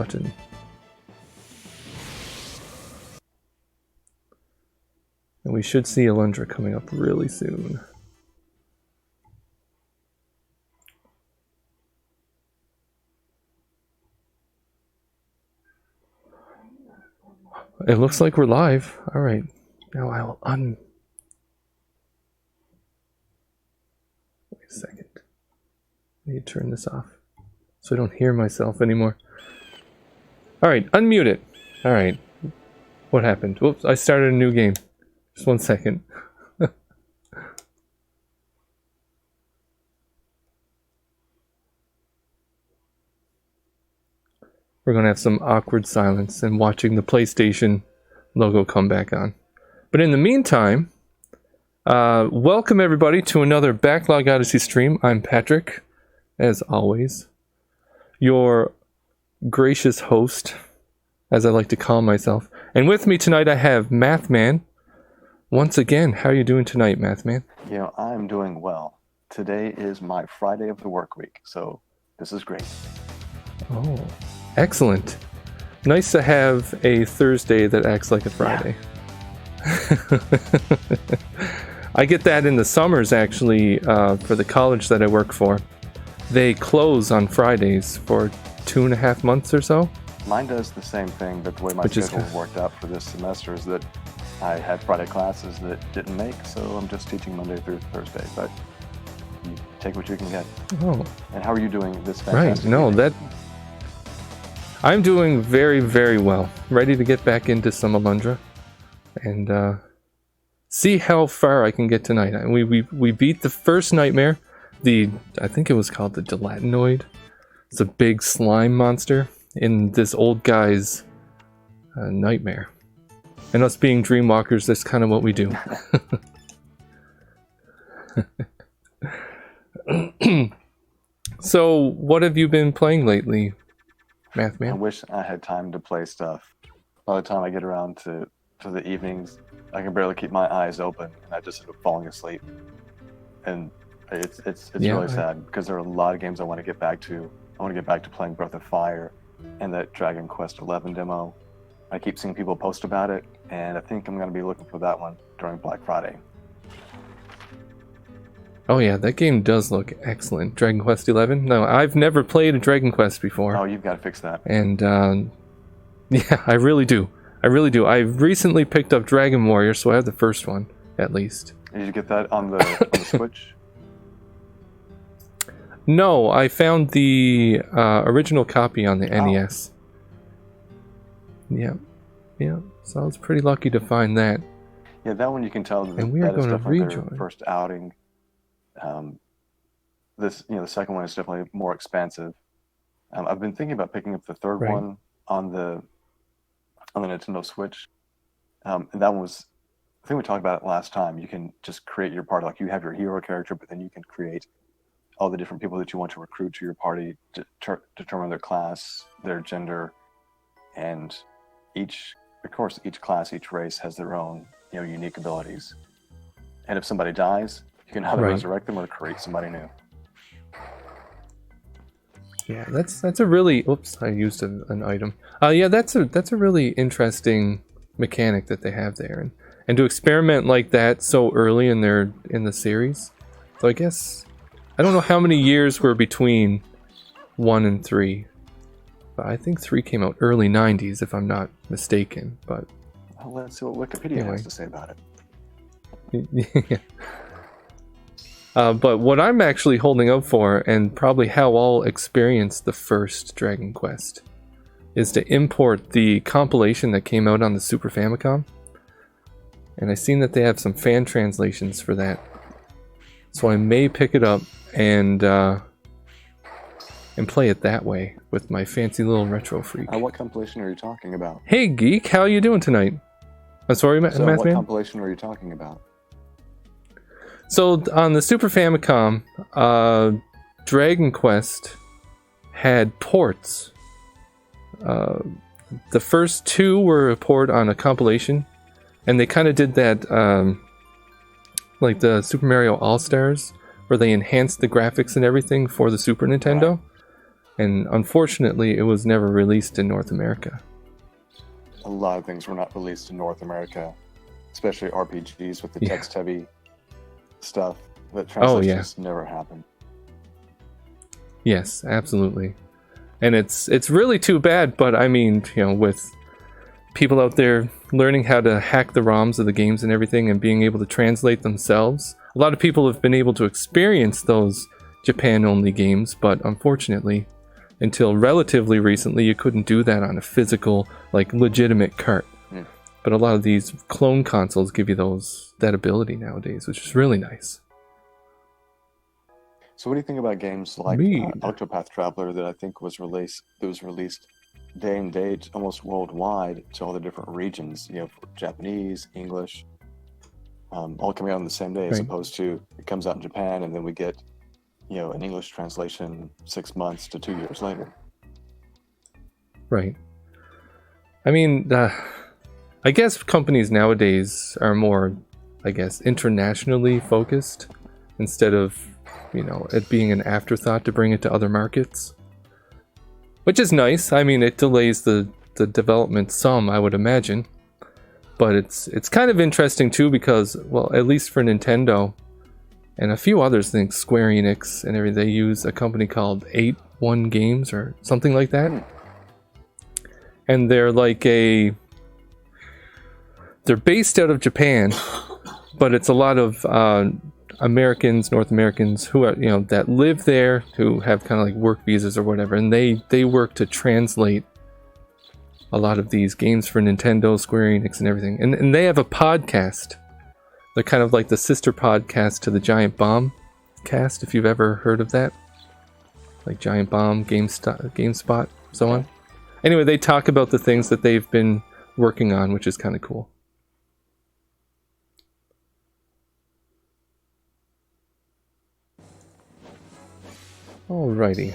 button. And we should see Alundra coming up really soon. It looks like we're live. All right. Now I will Wait a second. I need to turn this off so I don't hear myself anymore. All right, unmute it. All right. What happened? Whoops, I started a new game. Just 1 second. We're going to have some awkward silence and watching the PlayStation logo come back on. But in the meantime, welcome everybody to another Backlog Odyssey stream. I'm Patrick, as always, your gracious host, as I like to call myself. And with me tonight I have Mathman. Once again, how are you doing tonight, Mathman? You know, I'm doing well. Today is my Friday of the work week, so this is great. Oh, excellent. Nice to have a Thursday that acts like a Friday. Yeah. I get that in the summers, actually, for the college that I work for. They close on Fridays for 2.5 months or so. Mine does the same thing, but the way my schedule worked out for this semester is that I had Friday classes that didn't make, so I'm just teaching Monday through Thursday. But you take what you can get. Oh. And how are you doing this fantastic Right, no, evening? I'm doing very, very well. Ready to get back into some Alundra and see how far I can get tonight. We beat the first nightmare. I think it was called the Gelatinoid. It's a big slime monster in this old guy's nightmare. And us being Dreamwalkers, that's kind of what we do. So, what have you been playing lately, Mathman? I wish I had time to play stuff. By the time I get around to the evenings, I can barely keep my eyes open, and I just end up falling asleep. And it's really sad, because there are a lot of games I want to get back to. I want to get back to playing Breath of Fire and that Dragon Quest XI demo. I keep seeing people post about it, and I think I'm going to be looking for that one during Black Friday. Oh yeah, that game does look excellent. Dragon Quest XI? No, I've never played a Dragon Quest before. Oh, you've got to fix that. And, yeah, I really do. I really do. I recently picked up Dragon Warrior, so I have the first one, at least. Did you get that on the Switch? No, I found the original copy on the NES. Yeah, so I was pretty lucky to find that. Yeah, that one you can tell that, and we are going to rejoin their first outing. The second one is definitely more expansive. I've been thinking about picking up the third one on the Nintendo Switch. And that one was, I think we talked about it last time. You can just create your party, like you have your hero character, but then you can create all the different people that you want to recruit to your party, to determine their class, their gender, and each class, each race has their own, unique abilities. And if somebody dies, you can either resurrect them or create somebody new. Yeah, that's a really. Oops, I used an item. Yeah, that's a really interesting mechanic that they have there, and to experiment like that so early in the series. So I guess I don't know how many years were between 1 and 3. But I think 3 came out early 90s, if I'm not mistaken. But well, let's see what Wikipedia has to say about it. Yeah. But what I'm actually holding up for, and probably how I'll experience the first Dragon Quest, is to import the compilation that came out on the Super Famicom. And I've seen that they have some fan translations for that. So I may pick it up and play it that way with my fancy little retro freak. What compilation are you talking about? Hey Geek, how are you doing tonight? I'm sorry, Mathman? What compilation are you talking about? So on the Super Famicom, Dragon Quest had ports. The first 2 were a port on a compilation, and they kind of did that like the Super Mario All-Stars, where they enhanced the graphics and everything for the Super Nintendo. And unfortunately, it was never released in North America. A lot of things were not released in North America, especially RPGs with the text-heavy stuff. That translation just never happened. Yes, absolutely. And it's really too bad, but I mean, with people out there learning how to hack the ROMs of the games and everything and being able to translate themselves, a lot of people have been able to experience those Japan-only games, but unfortunately, until relatively recently, you couldn't do that on a physical, legitimate cart. But a lot of these clone consoles give you that ability nowadays, which is really nice. So what do you think about games like Octopath Traveler that I think was released day and date almost worldwide to all the different regions, for Japanese, English, all coming out on the same day, as opposed to it comes out in Japan and then we get an English translation 6 months to 2 years later. Right. I mean, I guess companies nowadays are more, internationally focused instead of, it being an afterthought to bring it to other markets. Which is nice. I mean, it delays the development some, I would imagine. But it's kind of interesting too because, well, at least for Nintendo, and a few others, I think Square Enix and everything, they use a company called 8-1 Games or something like that. And they're they're based out of Japan, but it's a lot of Americans, North Americans who are, that live there, who have kind of work visas or whatever, and they work to translate a lot of these games for Nintendo, Square Enix, and everything. And they have a podcast. They're kind of like the sister podcast to the Giant Bomb cast, if you've ever heard of that. Like Giant Bomb, GameSpot, so on. Anyway, they talk about the things that they've been working on, which is kind of cool. Alrighty.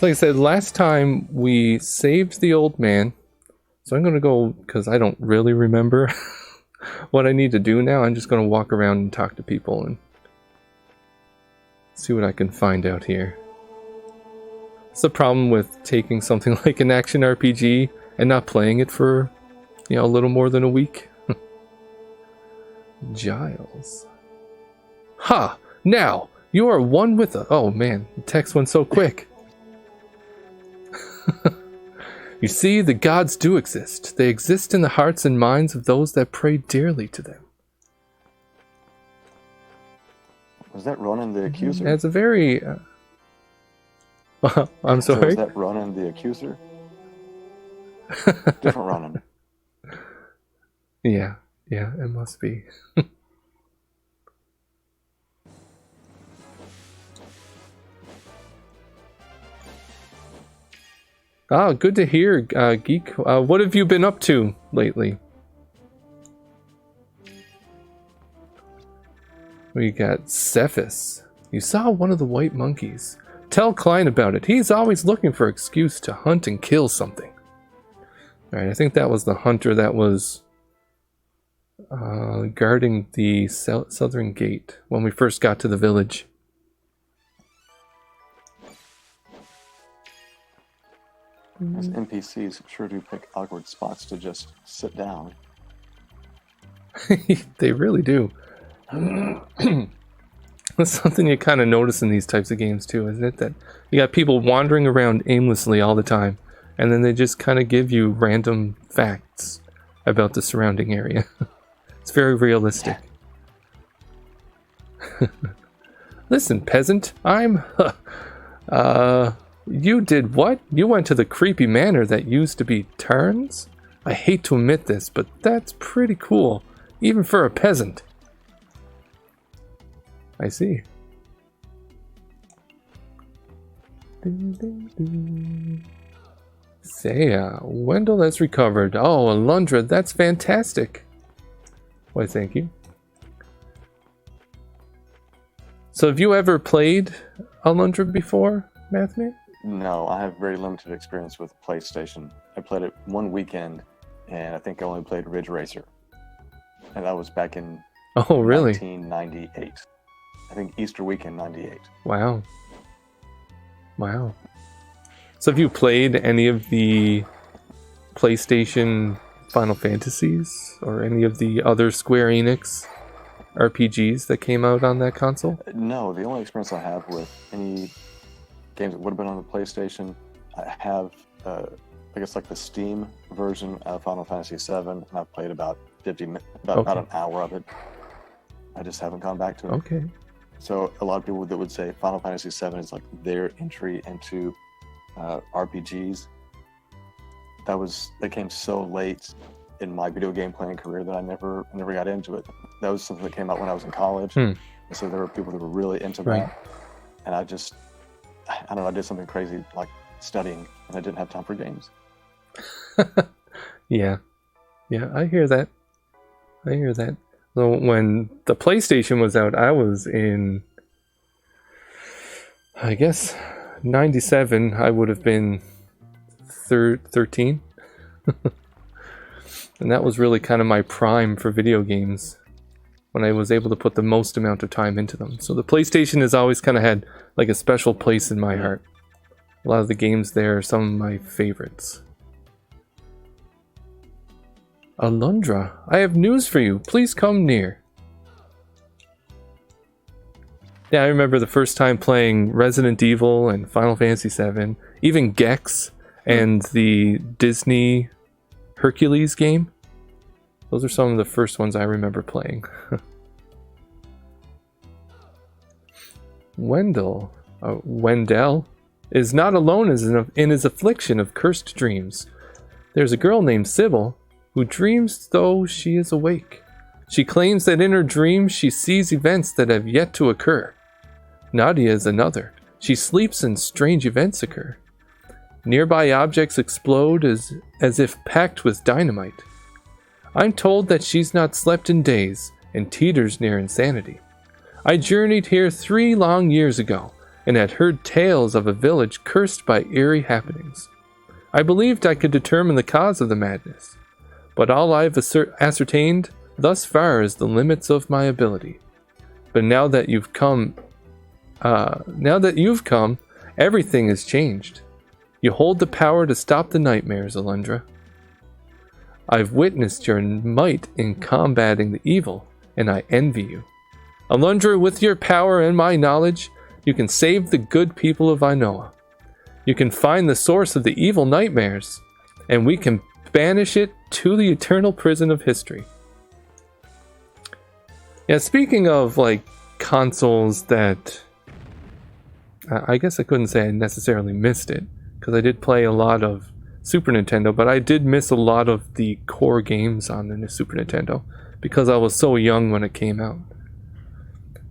Like I said, last time we saved the old man. So I'm going to go, because I don't really remember what I need to do now. I'm just going to walk around and talk to people and see what I can find out here. It's the problem with taking something like an action RPG and not playing it for, a little more than a week. Giles. Ha! Now, you are one with the... Oh man, the text went so quick. You see, the gods do exist. They exist in the hearts and minds of those that pray dearly to them. Was that Ronan the Accuser? That's a very... I'm sorry? So was that Ronan the Accuser? Different Ronan. Yeah, it must be. Ah, good to hear, Geek. What have you been up to lately? We got Cephas. You saw one of the white monkeys. Tell Klein about it. He's always looking for an excuse to hunt and kill something. Alright, I think that was the hunter that was guarding the southern gate when we first got to the village. These NPCs sure do pick awkward spots to just sit down. They really do. That's something you kind of notice in these types of games too, isn't it? That you got people wandering around aimlessly all the time, and then they just kind of give you random facts about the surrounding area. It's very realistic. Listen, peasant, you did what? You went to the creepy manor that used to be Tarn's? I hate to admit this, but that's pretty cool, even for a peasant. I see. Saya, Wendell has recovered. Oh, Alundra, that's fantastic. Why, thank you. So have you ever played Alundra before, Mathman? No, I have very limited experience with PlayStation. I played it one weekend, and I think I only played Ridge Racer. And that was back in 1998. I think Easter weekend, 98. Wow. So have you played any of the PlayStation Final Fantasies or any of the other Square Enix RPGs that came out on that console? No, the only experience I have with any games that would have been on the PlayStation, I have, I guess, like the Steam version of Final Fantasy VII, and I've played about about an hour of it. I just haven't gone back to it. Okay. So a lot of people that would say Final Fantasy VII is like their entry into RPGs. That came so late in my video game playing career that I never got into it. That was something that came out when I was in college. And so there were people that were really into that. And I don't know, I did something crazy like studying, and I didn't have time for games. Yeah, I hear that. So when the PlayStation was out, I was in, I guess, 97. I would have been 13. And that was really kind of my prime for video games, when I was able to put the most amount of time into them. So the PlayStation has always kind of had like a special place in my heart. A lot of the games there are some of my favorites. Alundra, I have news for you. Please come near. Yeah, I remember the first time playing Resident Evil and Final Fantasy VII, even Gex and the Disney Hercules game. Those are some of the first ones I remember playing. Wendell is not alone in his affliction of cursed dreams. There's a girl named Sybil who dreams though she is awake. She claims that in her dreams she sees events that have yet to occur. Nadia is another. She sleeps and strange events occur. Nearby objects explode as if packed with dynamite. I'm told that she's not slept in days and teeters near insanity. I journeyed here 3 long years ago and had heard tales of a village cursed by eerie happenings. I believed I could determine the cause of the madness, but all I've ascertained thus far is the limits of my ability. But now that you've come, everything has changed. You hold the power to stop the nightmares, Alundra. I've witnessed your might in combating the evil, and I envy you. Alundra, with your power and my knowledge, you can save the good people of Ainoa. You can find the source of the evil nightmares, and we can banish it to the eternal prison of history. Yeah, speaking of like consoles that I guess I couldn't say I necessarily missed it, because I did play a lot of Super Nintendo, but I did miss a lot of the core games on the Super Nintendo because I was so young when it came out.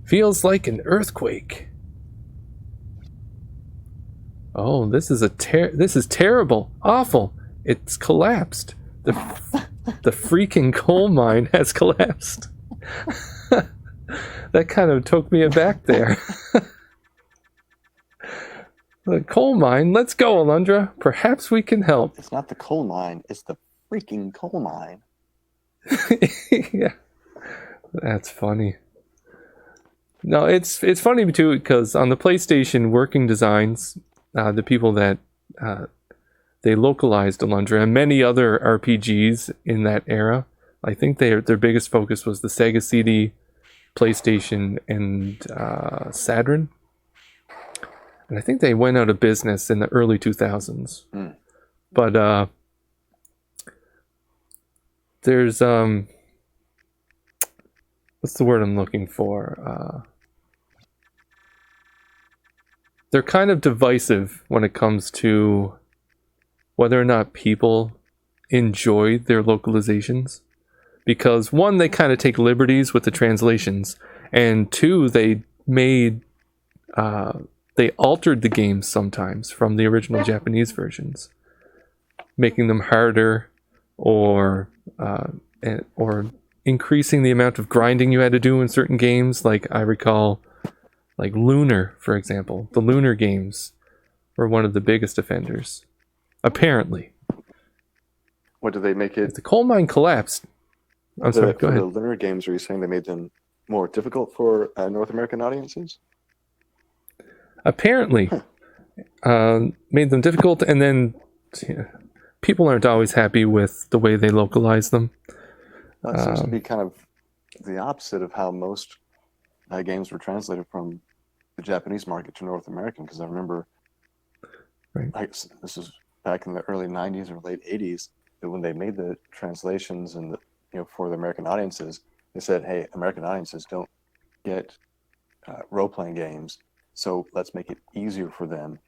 Feels like an earthquake. Oh, this is terrible, awful. It's collapsed. The freaking coal mine has collapsed. That kind of took me aback there. The coal mine? Let's go, Alundra. Perhaps we can help. It's not the coal mine. It's the freaking coal mine. Yeah. That's funny. No, it's funny too, because on the PlayStation working designs, the people that they localized Alundra and many other RPGs in that era, I think their biggest focus was the Sega CD, PlayStation, and Saturn. And I think they went out of business in the early 2000s. But there's what's the word I'm looking for? They're kind of divisive when it comes to whether or not people enjoy their localizations. Because one, they kind of take liberties with the translations, and two, they altered the games sometimes from the original Japanese versions, making them harder or increasing the amount of grinding you had to do in certain games. Like I recall, like Lunar, for example. The Lunar games were one of the biggest offenders, apparently. What did they make it? If the coal mine collapsed. I'm sorry, go ahead. The Lunar games, are you saying they made them more difficult for North American audiences? Apparently. made them difficult, and then people aren't always happy with the way they localize them. That seems to be kind of the opposite of how most games were translated from the Japanese market to North American, because I remember this was back in the early 90s or late 80s, that when they made the translations and for the American audiences, they said, hey, American audiences don't get role-playing games, so let's make it easier for them.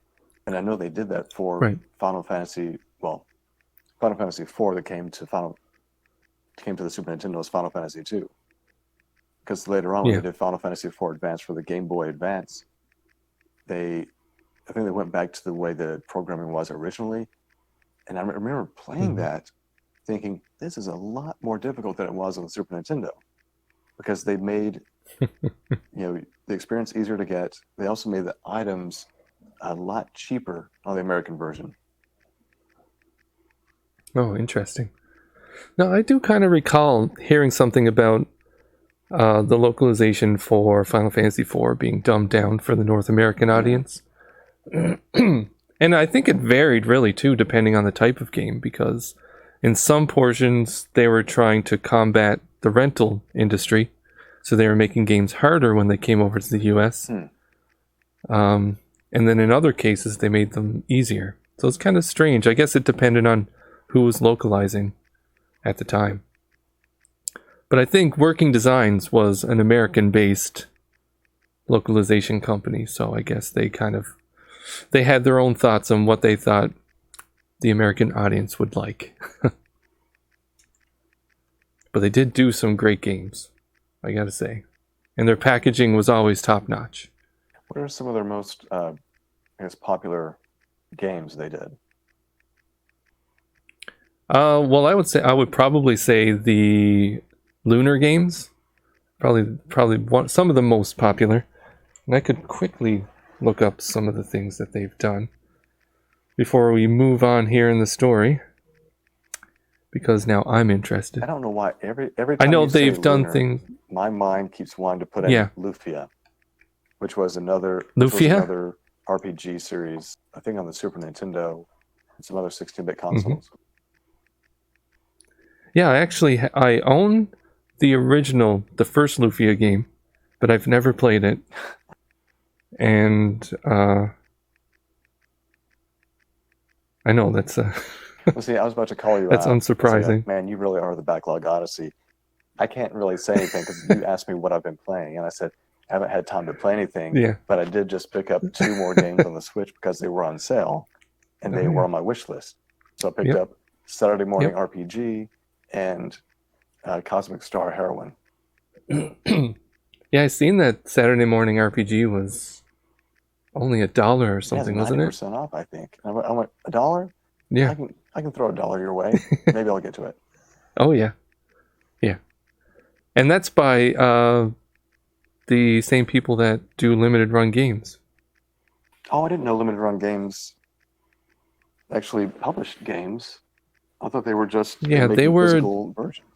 And I know they did that for Final Fantasy IV that came to the Super Nintendo as Final Fantasy II. Because later on, when they did Final Fantasy IV Advance for the Game Boy Advance, I think they went back to the way the programming was originally. And I remember playing that, thinking, this is a lot more difficult than it was on the Super Nintendo. Because they made the experience easier to get. They also made the items a lot cheaper on the American version. Oh, interesting. Now, I do kind of recall hearing something about the localization for Final Fantasy IV being dumbed down for the North American audience. And I think it varied really too, depending on the type of game, because in some portions they were trying to combat the rental industry, so they were making games harder when they came over to the US. And then in other cases they made them easier. So it's kind of strange. I guess it depended on who was localizing at the time. But I think Working Designs was an American-based localization company, so I guess they had their own thoughts on what they thought the American audience would like. But they did do some great games, I gotta say. And their packaging was always top-notch. What are some of their most, popular games they did? Well, I would probably say the Lunar games, probably some of the most popular. And I could quickly look up some of the things that they've done before we move on here in the story, because now I'm interested. I don't know why every time I know you say they've done Lunar, things. my mind keeps wanting to put in Lufia, which was another RPG series, I think on the Super Nintendo and some other 16-bit consoles. Yeah, actually, I own the first Lufia game, but I've never played it. And I know that's well, see, I was about to call you that's out. unsurprising. Man, you really are the Backlog Odyssey. I can't really say anything because you asked me what I've been playing, and I said I haven't had time to play anything. Yeah. But I did just pick up 2 more games on the Switch because they were on sale, and they were on my wish list. So I picked up Saturday Morning RPG and Cosmic Star Heroine. Yeah, I seen that Saturday Morning RPG was only $1 or something, wasn't it? 90% off, I think. I went, $1? Yeah. I can throw $1 your way. Maybe I'll get to it. Oh yeah, yeah. And that's by the same people that do limited run games. Oh, I didn't know limited run games actually published games. I thought they were just they were physical versions.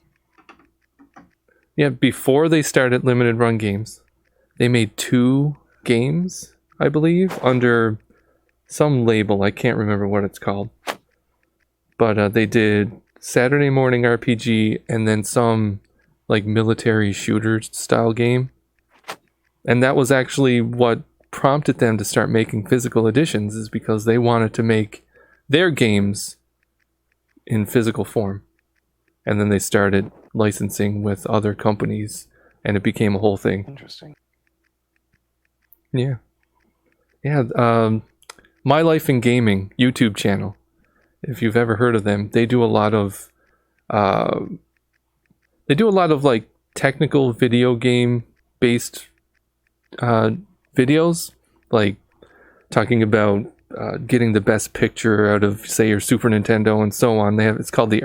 Yeah, before they started limited run games, they made 2 games, I believe, under some label. I can't remember what it's called. But they did Saturday Morning RPG and then some like military shooter style game. And that was actually what prompted them to start making physical editions, is because they wanted to make their games in physical form. And then they started licensing with other companies, and it became a whole thing. Interesting. Yeah. My Life in Gaming YouTube channel, if you've ever heard of them, they do a lot of like technical video game based videos, like talking about getting the best picture out of, say, your Super Nintendo and so on. It's called the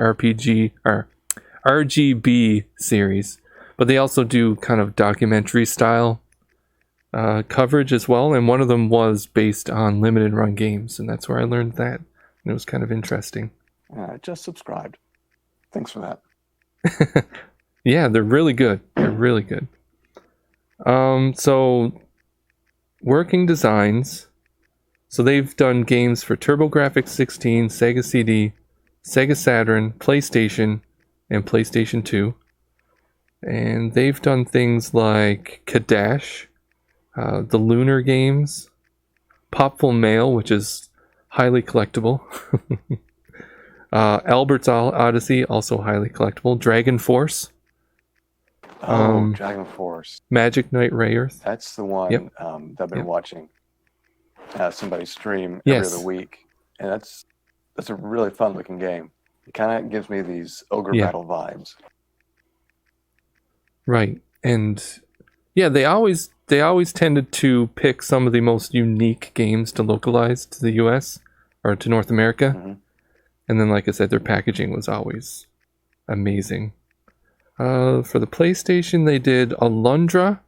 RGB series, but they also do kind of documentary style coverage as well, and one of them was based on limited run games, and that's where I learned that, and it was kind of interesting. I just subscribed. Thanks for that. Yeah, they're really good. So Working Designs So they've done games for TurboGrafx 16, Sega CD, Sega Saturn, PlayStation, and PlayStation 2. And they've done things like Kadash, the Lunar games, Popful Mail, which is highly collectible. Albert's Odyssey, also highly collectible. Dragon Force. Dragon Force. Magic Knight Rayearth. That's the one Yep. that I've been watching somebody stream Yes. every other week. And that's a really fun looking game. It kind of gives me these ogre Yeah. battle vibes. Right. And yeah, they always tended to pick some of the most unique games to localize to the US or to North America. Mhm. And then, like I said, their packaging was always amazing. For the PlayStation, they did Alundra,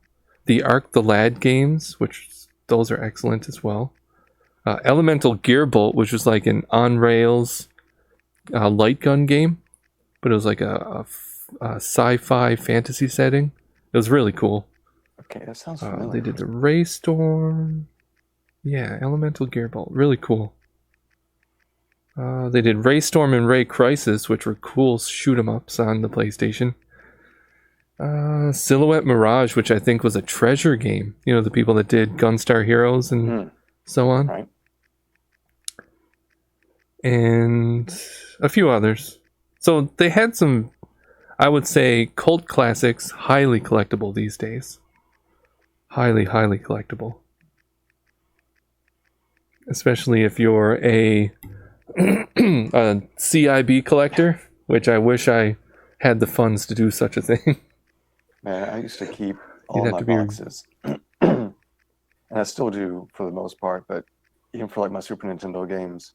the Ark the Lad games, which those are excellent as well. Elemental Gearbolt, which was like an on-rails light gun game, but it was like a sci-fi fantasy setting. It was really cool. Okay, that sounds familiar. They did the Raystorm. Yeah, Elemental Gearbolt. Really cool. They did Raystorm and Ray Crisis, which were cool shoot-em-ups on the PlayStation. Silhouette Mirage, which I think was a Treasure game. You know, the people that did Gunstar Heroes and so on. Right. And a few others. So they had some, I would say, cult classics, highly collectible these days. Highly, highly collectible. Especially if you're a CIB collector, which I wish I had the funds to do such a thing. Man, I used to keep all my boxes. And I still do for the most part, but even for like my Super Nintendo games,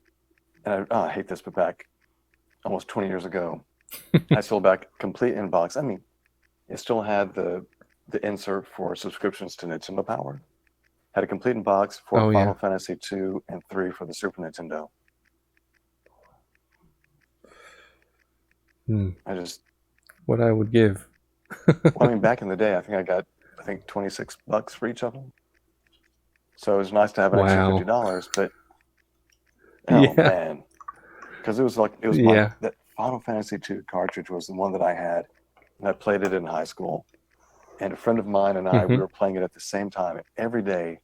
and I hate this, but back almost 20 years ago, I sold back complete inbox. I mean, it still had the insert for subscriptions to Nintendo Power. Had a complete inbox for Final Fantasy 2 and 3 for the Super Nintendo. I just... What I would give. Well, I mean, back in the day, I think I got $26 for each of them. So it was nice to have an extra $50, but man, because it was that Final Fantasy 2 cartridge was the one that I had, and I played it in high school. And a friend of mine and I, we were playing it at the same time. And every day,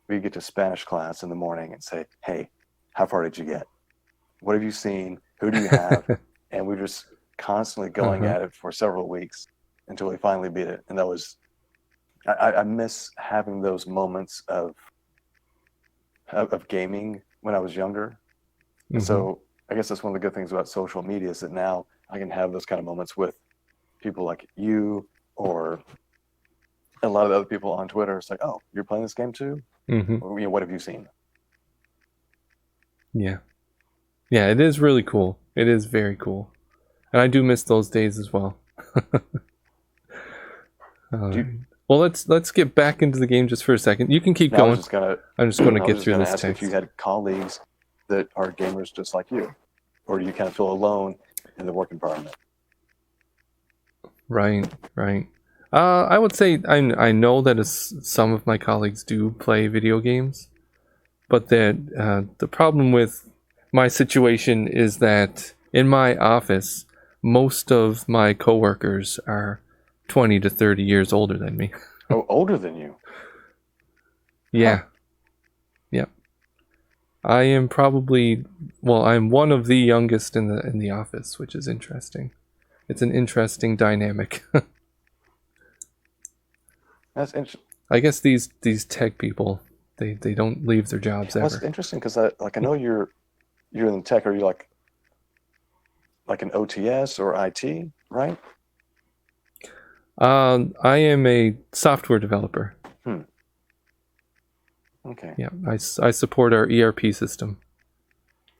we'd get to Spanish class in the morning and say, "Hey, how far did you get? What have you seen? Who do you have?" And we were just constantly going at it for several weeks until we finally beat it. And that was, I miss having those moments of gaming when I was younger. And so I guess that's one of the good things about social media is that now I can have those kind of moments with people like you or a lot of the other people on Twitter. It's like, "Oh, you're playing this game too? What have you seen?" Yeah, it is really cool. It is very cool, and I do miss those days as well. Well, let's get back into the game just for a second. You can keep going. I'm just going to get through this text. If you had colleagues that are gamers just like you, or do you kind of feel alone in the work environment? Right. I would say I know that some of my colleagues do play video games, but that the problem with my situation is that in my office, most of my coworkers are 20 to 30 years older than me. Oh, older than you? Yeah. Huh. Yep. I am I'm one of the youngest in the office, which is interesting. It's an interesting dynamic. That's interesting. I guess these tech people, they don't leave their jobs ever. That's interesting because I know you're in tech. Are you like an OTS or IT, right? I am a software developer. Okay. Yeah, I support our ERP system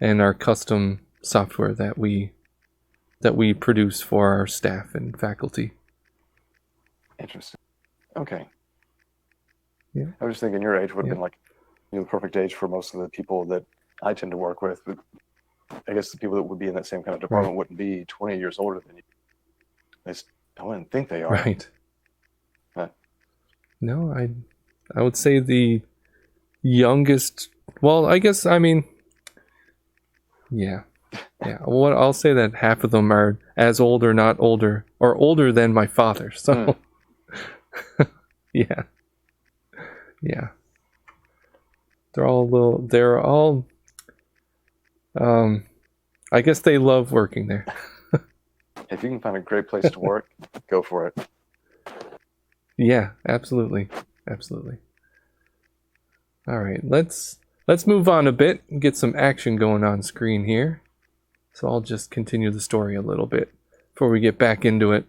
and our custom software that we produce for our staff and faculty. Interesting. Okay. Yeah. I was just thinking your age would have been like the perfect age for most of the people that I tend to work with. But I guess the people that would be in that same kind of department wouldn't be 20 years older than you. I wouldn't think they are. Right. Huh. No, I would say the youngest Well, I guess, I mean, yeah. Yeah, well, I'll say that half of them are as old or not older, or older than my father, so... Yeah. Yeah. They're all, I guess they love working there. If you can find a great place to work, go for it. Yeah, absolutely. Absolutely. All right, let's move on a bit and get some action going on screen here. So I'll just continue the story a little bit before we get back into it.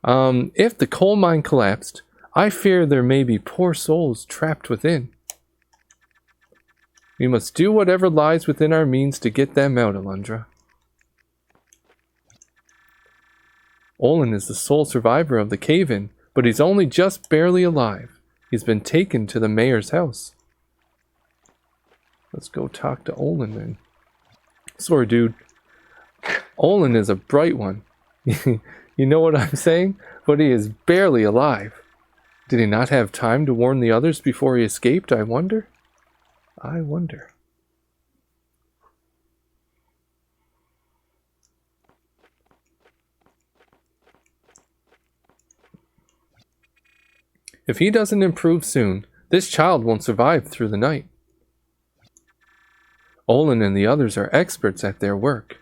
If the coal mine collapsed, I fear there may be poor souls trapped within. We must do whatever lies within our means to get them out, Alundra. Olen is the sole survivor of the cave-in, but he's only just barely alive. He's been taken to the mayor's house. Let's go talk to Olen then. Sorry, dude. Olen is a bright one. You know what I'm saying? But he is barely alive. Did he not have time to warn the others before he escaped, I wonder? I wonder. If he doesn't improve soon, this child won't survive through the night. Olen and the others are experts at their work,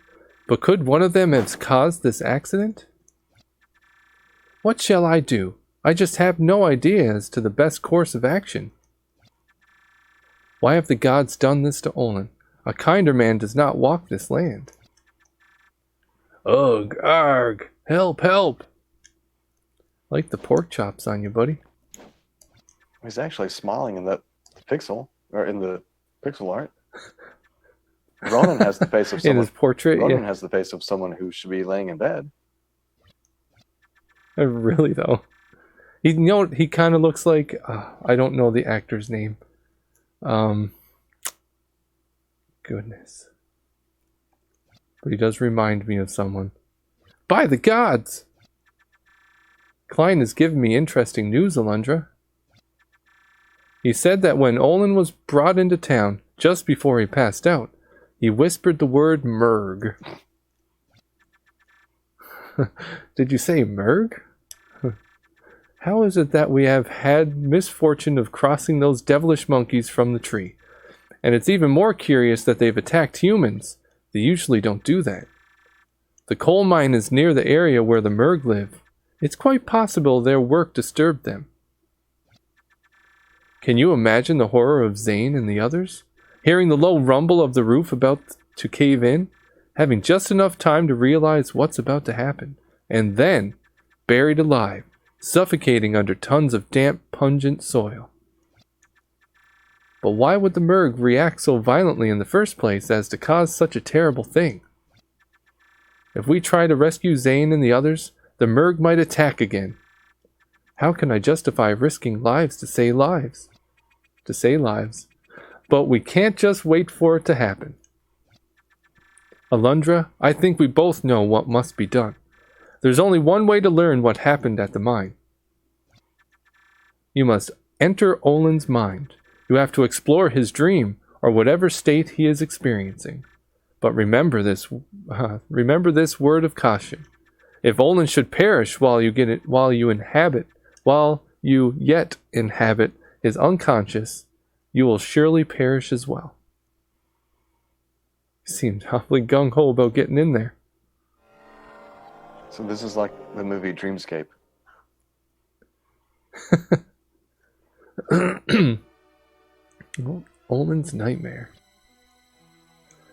but could one of them have caused this accident? What shall I do? I just have no idea as to the best course of action. Why have the gods done this to Olen? A kinder man does not walk this land. Ugh, arg, help, help. Like the pork chops on you, buddy. He's actually smiling in that pixel, or in the pixel art. Ronan has the face of someone. In his portrait, Ronan yeah. has the face of someone who should be laying in bed. Really though, he kind of looks like I don't know the actor's name. Goodness, but he does remind me of someone. By the gods! Klein has given me interesting news, Alundra. He said that when Olen was brought into town, just before he passed out, he whispered the word Murgg. Did you say Murgg? How is it that we have had misfortune of crossing those devilish monkeys from the tree? And it's even more curious that they've attacked humans. They usually don't do that. The coal mine is near the area where the Murgg live. It's quite possible their work disturbed them. Can you imagine the horror of Zane and the others? Hearing the low rumble of the roof about to cave in, having just enough time to realize what's about to happen, and then buried alive, suffocating under tons of damp, pungent soil. But why would the Murgg react so violently in the first place as to cause such a terrible thing? If we try to rescue Zane and the others, the Murgg might attack again. How can I justify risking lives to save lives? But we can't just wait for it to happen. Alundra, I think we both know what must be done. There's only one way to learn what happened at the mine. You must enter Olen's mind. You have to explore his dream, or whatever state he is experiencing. But remember this word of caution. If Olen should perish while you yet inhabit his unconscious, you will surely perish as well. He seemed awfully gung-ho about getting in there. So this is like the movie Dreamscape. Olen's nightmare.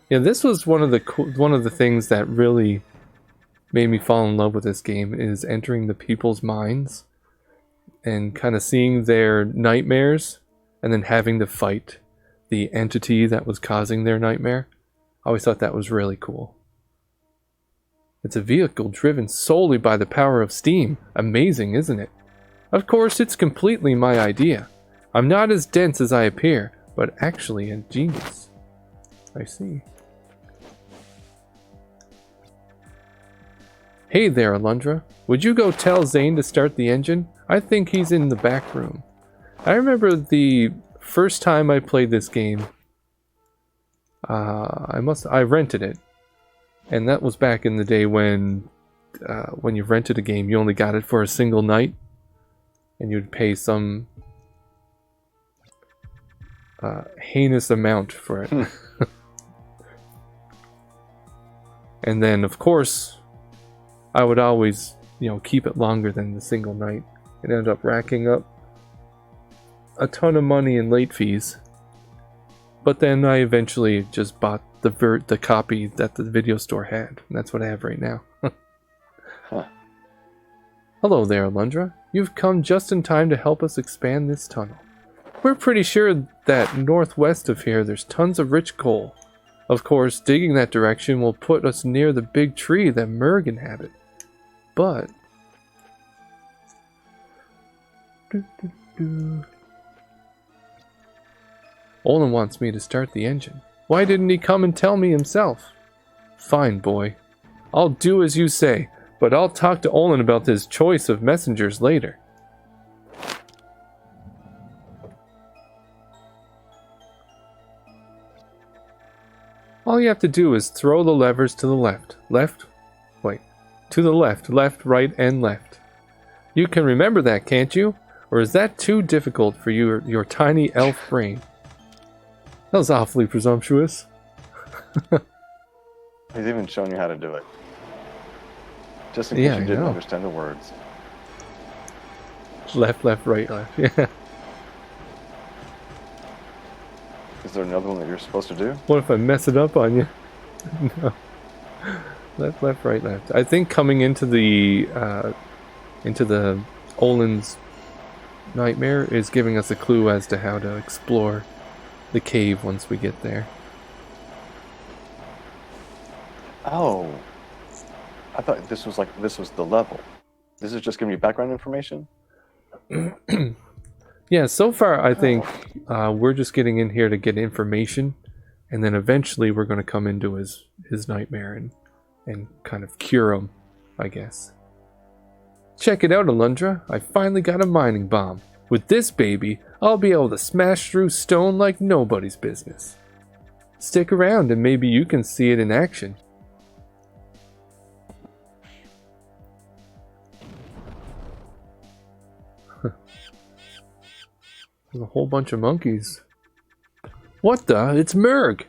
Yeah, this was one of the things that really made me fall in love with this game, is entering the people's minds and kind of seeing their nightmares and then having to fight the entity that was causing their nightmare. I always thought that was really cool. It's a vehicle driven solely by the power of steam. Amazing, isn't it? Of course, it's completely my idea. I'm not as dense as I appear, but actually a genius. I see. Hey there, Alundra. Would you go tell Zane to start the engine? I think he's in the back room. I remember the first time I played this game, I rented it, and that was back in the day when you rented a game, you only got it for a single night, and you'd pay some heinous amount for it. And then, of course, I would always, keep it longer than the single night, and end up racking up a ton of money in late fees. But then I eventually just bought the copy that the video store had. And that's what I have right now. Huh. Hello there, Alundra. You've come just in time to help us expand this tunnel. We're pretty sure that northwest of here there's tons of rich coal. Of course, digging that direction will put us near the big tree that Murgg inhabit. But... Olen wants me to start the engine. Why didn't he come and tell me himself? Fine, boy. I'll do as you say, but I'll talk to Olen about his choice of messengers later. All you have to do is throw the levers to the left. To the left, right, and left. You can remember that, can't you? Or is that too difficult for your tiny elf brain? That was awfully presumptuous. He's even shown you how to do it. Just in case you didn't understand the words. Left, right, left. Yeah. Is there another one that you're supposed to do? What if I mess it up on you? No. Left, right, left. I think coming into the Olen's nightmare is giving us a clue as to how to explore the cave once we get there. Oh. I thought this was the level. This is just giving you background information? Yeah, so far I think we're just getting in here to get information, and then eventually we're going to come into his nightmare and kind of cure him, I guess. Check it out, Alundra. I finally got a mining bomb. With this baby, I'll be able to smash through stone like nobody's business. Stick around and maybe you can see it in action. There's a whole bunch of monkeys. What the? It's Murgg!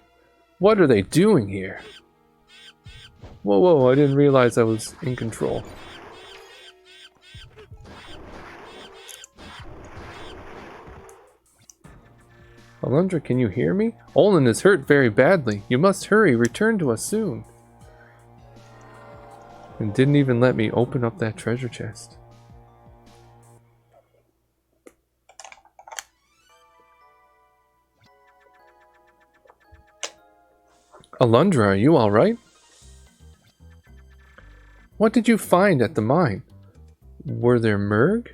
What are they doing here? Whoa, I didn't realize I was in control. Alundra, can you hear me? Olen is hurt very badly. You must hurry. Return to us soon. And didn't even let me open up that treasure chest. Alundra, are you alright? What did you find at the mine? Were there Murgg?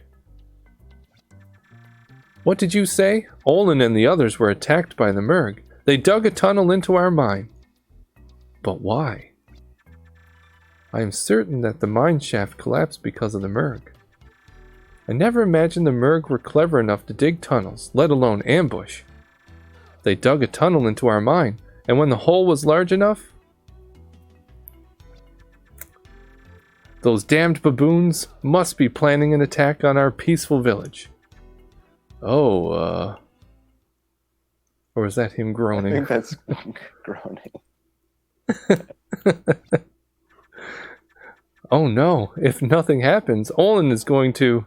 What did you say? Olen and the others were attacked by the Murgg. They dug a tunnel into our mine. But why? I am certain that the mine shaft collapsed because of the Murgg. I never imagined the Murgg were clever enough to dig tunnels, let alone ambush. They dug a tunnel into our mine, and when the hole was large enough, those damned baboons must be planning an attack on our peaceful village. Oh, or is that him groaning? I think that's groaning. Oh no, if nothing happens, Olen is going to...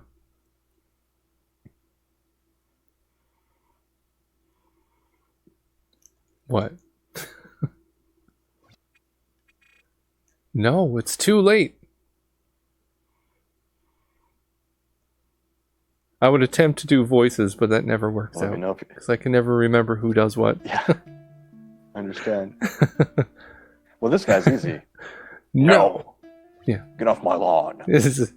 What? No, it's too late. I would attempt to do voices, but that never works out. Because I can never remember who does what. Yeah. I understand. Well, this guy's easy. No. Yeah. Get off my lawn. And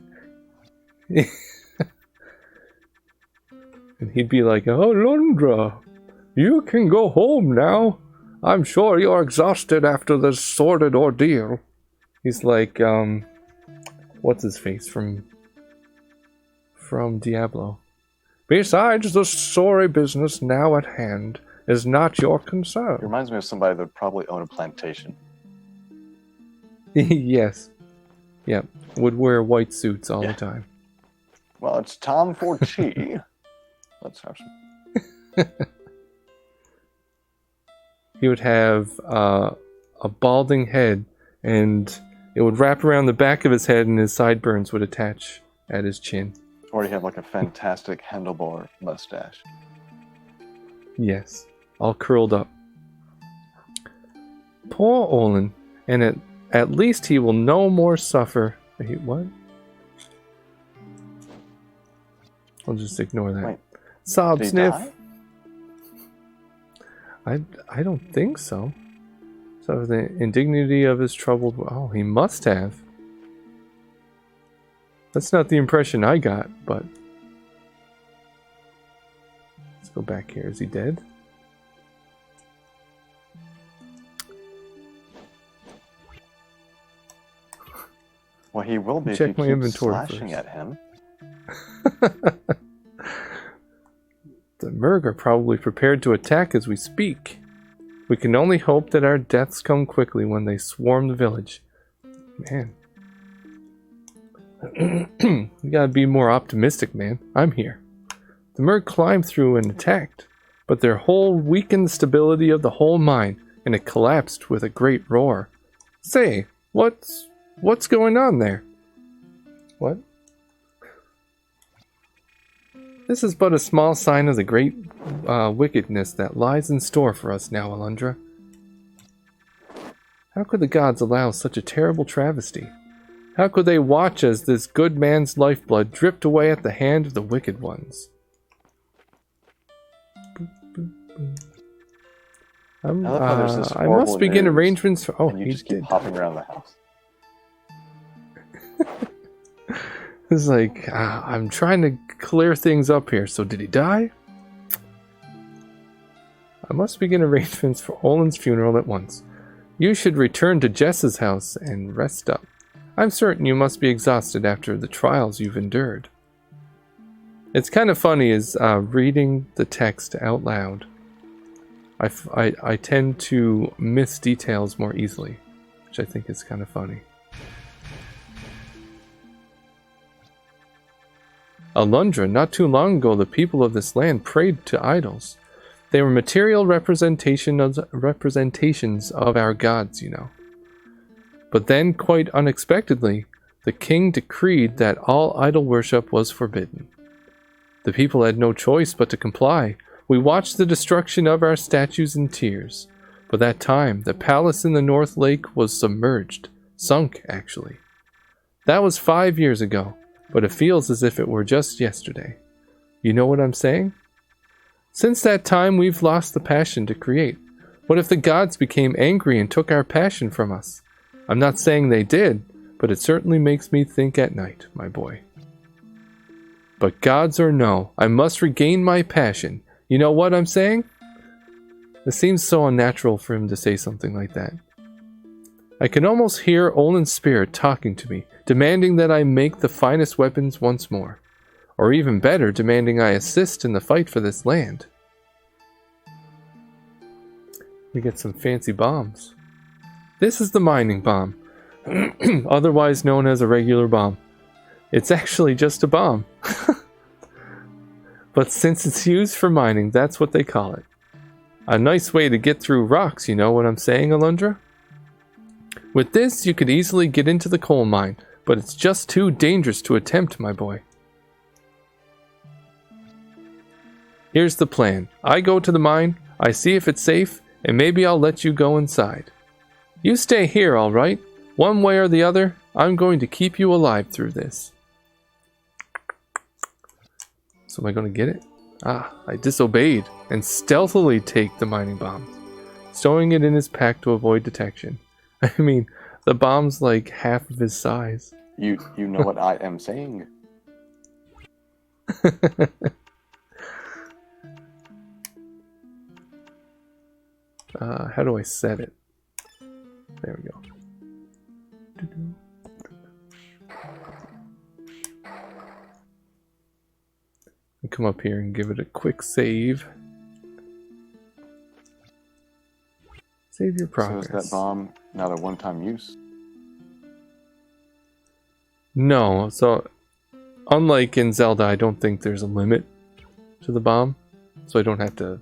he'd be like, "Oh, Alundra, you can go home now. I'm sure you're exhausted after this sordid ordeal." He's like, what's his face from Diablo? Besides the sorry business now at hand, is not your It concern. reminds me of somebody that would probably own a plantation. Yes. Yep. Would wear white suits all the time. Well, it's time for tea. Let's have some. He would have a balding head, and it would wrap around the back of his head, and his sideburns would attach at his chin. Or he'd have like a fantastic handlebar mustache. Yes. All curled up. Poor Olen, and at least he will no more suffer. What? I'll just ignore that. Wait, Sob did he sniff. die? I don't think so. So the indignity of his troubled... Oh, he must have. That's not the impression I got, but... Let's go back here. Is he dead? Well, he will be Check if you my keep inventory slashing first. at him. The Murgg are probably prepared to attack as we speak. We can only hope that our deaths come quickly when they swarm the village. Man. You gotta be more optimistic, man. I'm here. The Murgg climbed through and attacked, but their hull weakened the stability of the whole mine, and it collapsed with a great roar. Say, what's going on there? What? This is but a small sign of the great wickedness that lies in store for us now, Alundra. How could the gods allow such a terrible travesty? How could they watch as this good man's lifeblood dripped away at the hand of the wicked ones? I love how there's this I horrible must begin news, arrangements for... Oh, and you he just keep did. hopping around the house. It's like, I'm trying to clear things up here. So did he die? I must begin arrangements for Olen's funeral at once. You should return to Jess's house and rest up. I'm certain you must be exhausted after the trials you've endured. It's kind of funny is reading the text out loud. I tend to miss details more easily, which I think is kind of funny. Alundra, not too long ago, the people of this land prayed to idols. They were material representations of our gods, you know. But then, quite unexpectedly, the king decreed that all idol worship was forbidden. The people had no choice but to comply. We watched the destruction of our statues in tears. By that time, the palace in the North Lake was submerged. Sunk, actually. That was 5 years ago. But it feels as if it were just yesterday. You know what I'm saying? Since that time, we've lost the passion to create. What if the gods became angry and took our passion from us? I'm not saying they did, but it certainly makes me think at night, my boy. But gods or no, I must regain my passion. You know what I'm saying? It seems so unnatural for him to say something like that. I can almost hear Olen's spirit talking to me, demanding that I make the finest weapons once more. Or even better, demanding I assist in the fight for this land. We get some fancy bombs. This is the mining bomb, otherwise known as a regular bomb. It's actually just a bomb. But since it's used for mining, that's what they call it. A nice way to get through rocks, you know what I'm saying, Alundra? With this, you could easily get into the coal mine, but it's just too dangerous to attempt, my boy. Here's the plan. I go to the mine, I see if it's safe, and maybe I'll let you go inside. You stay here, all right? One way or the other, I'm going to keep you alive through this. So am I going to get it? I disobeyed and stealthily take the mining bomb, stowing it in his pack to avoid detection. I mean, the bomb's like half of his size. You know what I am saying. How do I set it? There we go. I come up here and give it a quick save. Save your progress. So is that bomb not a one-time use? No. So, unlike in Zelda, I don't think there's a limit to the bomb. So I don't have to,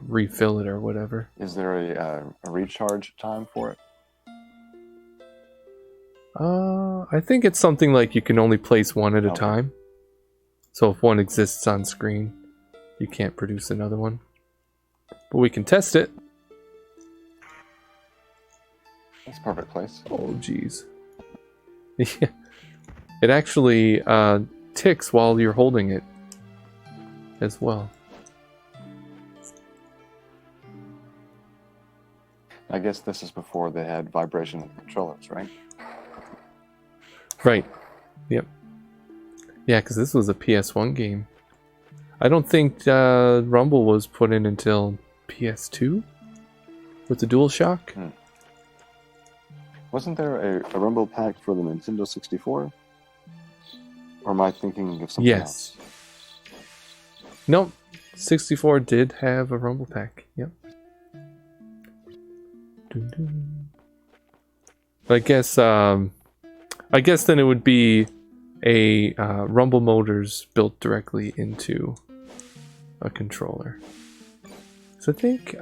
refill it or whatever. Is there a recharge time for it? I think it's something like you can only place one at a Okay. time. So if one exists on screen, you can't produce another one. But we can test it. That's a perfect place. Oh, jeez. Yeah. It actually ticks while you're holding it as well. I guess this is before they had vibration controllers, right? Right. Yep. Yeah, because this was a PS1 game. I don't think Rumble was put in until PS2 with the DualShock. Wasn't there a Rumble pack for the Nintendo 64? Or am I thinking of something Yes. else? Nope. 64 did have a Rumble pack. Yep. Dun, dun. I guess then it would be a Rumble motors built directly into a controller. So I think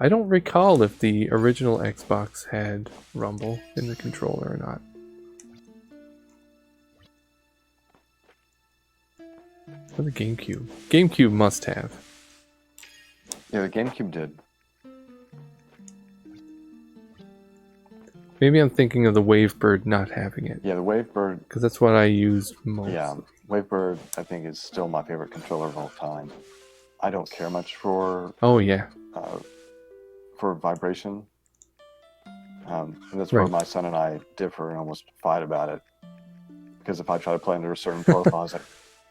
I don't recall if the original Xbox had Rumble in the controller or not. Or the GameCube. GameCube must have. Yeah, the GameCube did. Maybe I'm thinking of the Wavebird not having it. Yeah, the Wavebird. Because that's what I used most. Yeah, Wavebird, I think, is still my favorite controller of all time. I don't care much for Oh, yeah. vibration. And that's where Right. my son and I differ and almost fight about it. Because if I try to play under a certain profile, it's like,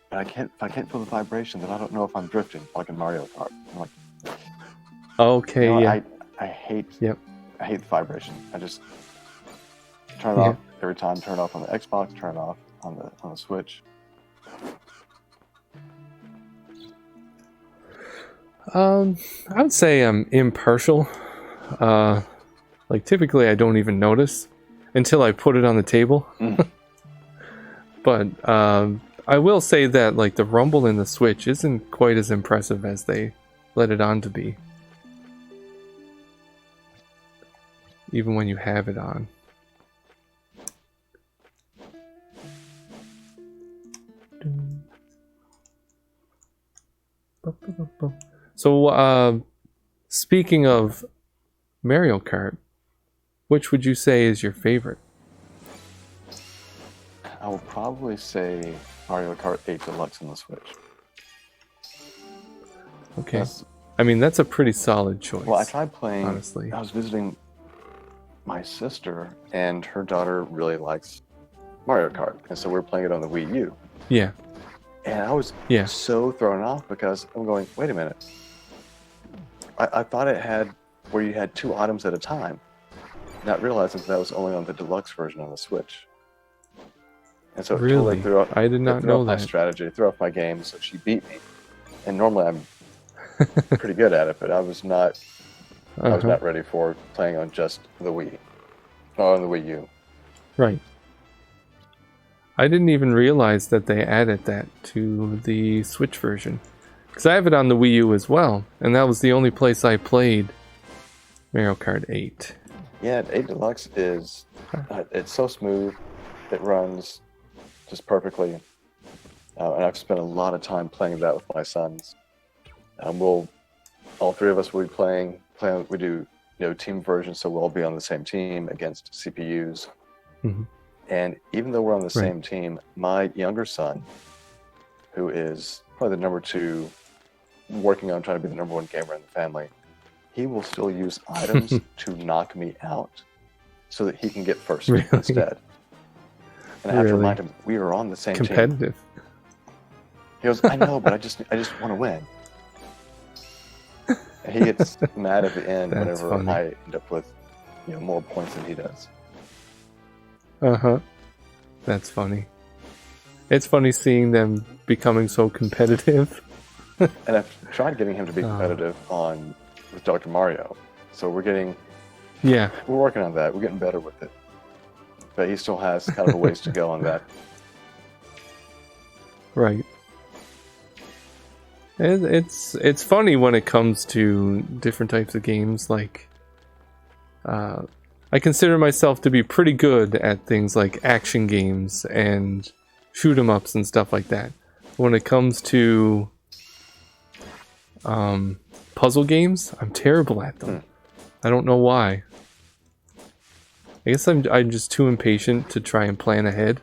but if I can't feel the vibration, then I don't know if I'm drifting, like in Mario Kart. I'm like, Okay, yeah. I hate Yep. I hate the vibration. I just turn it off every time. Turn it off on the Xbox. Turn it off on the Switch. I would say I'm impartial. Like typically I don't even notice until I put it on the table. But I will say that like the rumble in the Switch isn't quite as impressive as they let it on to be. Even when you have it on. So, speaking of Mario Kart, which would you say is your favorite? I will probably say Mario Kart 8 Deluxe on the Switch. Okay. I mean, that's a pretty solid choice. Well, I tried playing, honestly. I was visiting my sister, and her daughter really likes Mario Kart, and so we were playing it on the Wii U. Yeah. And I was so thrown off because I'm going, wait a minute. I thought it had where you had 2 items at a time, not realizing that was only on the deluxe version on the Switch. And so it totally threw off, I did not know my that. strategy. It threw off my game, so she beat me. And normally I'm pretty good at it, but I was not. I was not ready for playing on just the Wii, or on the Wii U. Right. I didn't even realize that they added that to the Switch version. Because I have it on the Wii U as well, and that was the only place I played Mario Kart 8. Yeah, 8 Deluxe is, it's so smooth, it runs just perfectly, and I've spent a lot of time playing that with my sons. All 3 of us will be playing, we do team versions, so we'll all be on the same team against CPUs. Mm-hmm. And even though we're on the same team, my younger son, who is probably the number 2, working on trying to be the number 1 gamer in the family, he will still use items to knock me out so that he can get first instead. And I have to remind him, we are on the same competitive. team. He goes, I know, but I just want to win. And he gets mad at the end whenever I end up with more points than he does. That's funny. It's funny seeing them becoming so competitive. And I've tried getting him to be competitive on with Dr. Mario. So we're working on that. We're getting better with it. But he still has kind of a ways to go on that. Right. It's funny when it comes to different types of games. Like, I consider myself to be pretty good at things like action games and shoot 'em ups and stuff like that. When it comes to puzzle games, I'm terrible at them. I don't know why. I guess I'm just too impatient to try and plan ahead.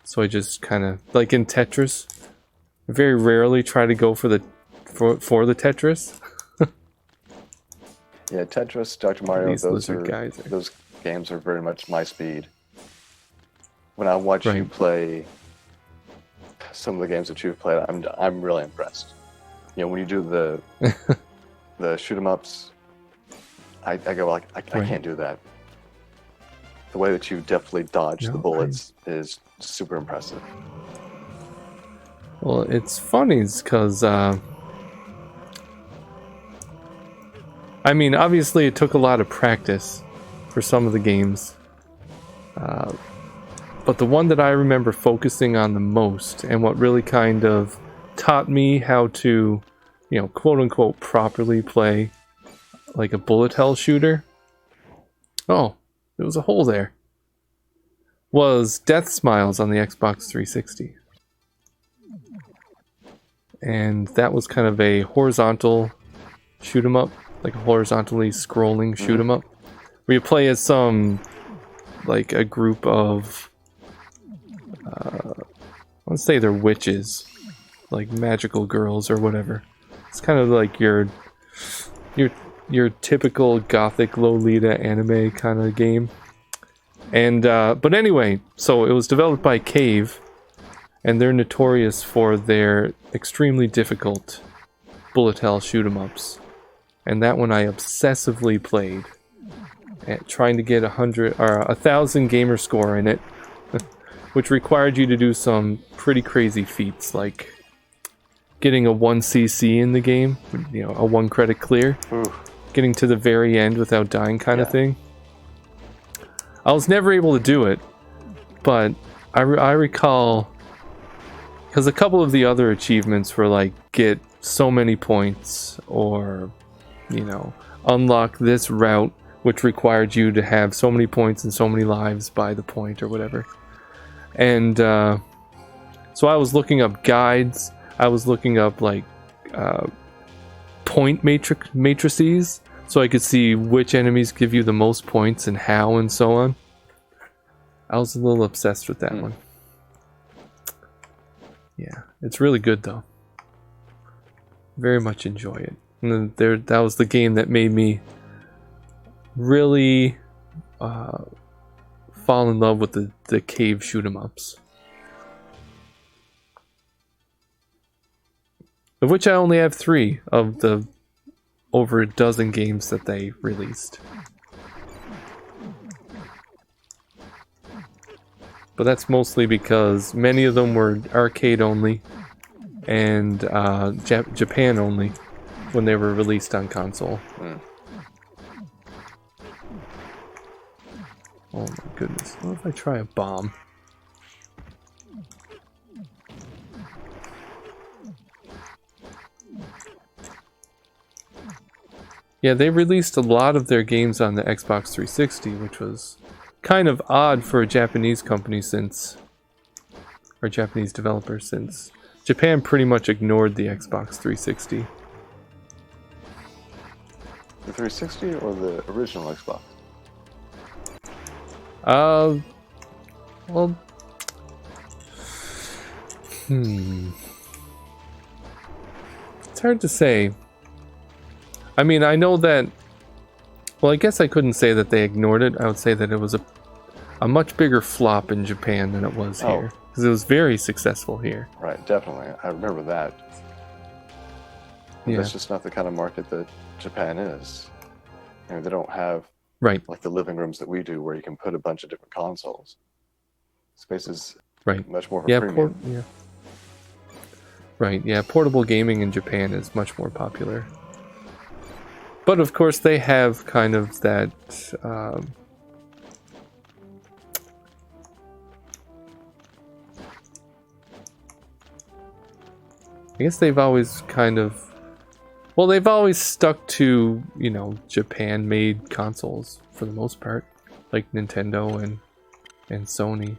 So I just kind of, like in Tetris, I very rarely try to go for the Tetris. Yeah, Tetris, Dr. Mario, those games are very much my speed. When I watch you play some of the games that you've played, I'm really impressed. You know, when you do the shoot 'em ups, I go like, I can't do that. The way that you definitely dodge the bullets is super impressive. Well, it's funny because I mean, obviously it took a lot of practice for some of the games. But the one that I remember focusing on the most, and what really kind of taught me how to, you know, quote unquote, properly play like a bullet hell shooter. Oh, there was a hole there. Was Death Smiles on the Xbox 360. And that was kind of a horizontal shoot 'em up, like a horizontally scrolling shoot 'em up, where you play as like a group of, let's say they're witches, like magical girls or whatever. It's kind of like your typical gothic Lolita anime kind of game. And but anyway, so it was developed by Cave, and they're notorious for their extremely difficult bullet hell shoot 'em ups. And that one I obsessively played, trying to get 1,000 gamer score in it, which required you to do some pretty crazy feats, like getting a 1cc in the game, you know, a 1 credit clear, getting to the very end without dying kind of thing. I was never able to do it, but I recall, because a couple of the other achievements were like, get so many points, or, you know, unlock this route, which required you to have so many points and so many lives by the point, or whatever. And so I was looking up guides, I was looking up like point matrices, so I could see which enemies give you the most points and how and so on. I was a little obsessed with that one. Yeah, it's really good though. Very much enjoy it. And then that was the game that made me really fall in love with the cave shoot 'em ups. Of which I only have 3 of the over a dozen games that they released. But that's mostly because many of them were arcade only and Japan only when they were released on console. Oh my goodness. What if I try a bomb? Yeah, they released a lot of their games on the Xbox 360, which was kind of odd for a Japanese company or Japanese developer, since Japan pretty much ignored the Xbox 360. The 360 or the original Xbox? Well, it's hard to say. I mean, I know that, well, I guess I couldn't say that they ignored it. I would say that it was a much bigger flop in Japan than it was here. Because it was very successful here. Right, definitely. I remember that. Yeah. That's just not the kind of market that Japan is. You know, they don't have like the living rooms that we do, where you can put a bunch of different consoles. Space is much more of a premium. Right, yeah, portable gaming in Japan is much more popular. But of course, they have kind of that. I guess they've always kind of. Well, they've always stuck to, you know, Japan-made consoles for the most part, like Nintendo and Sony.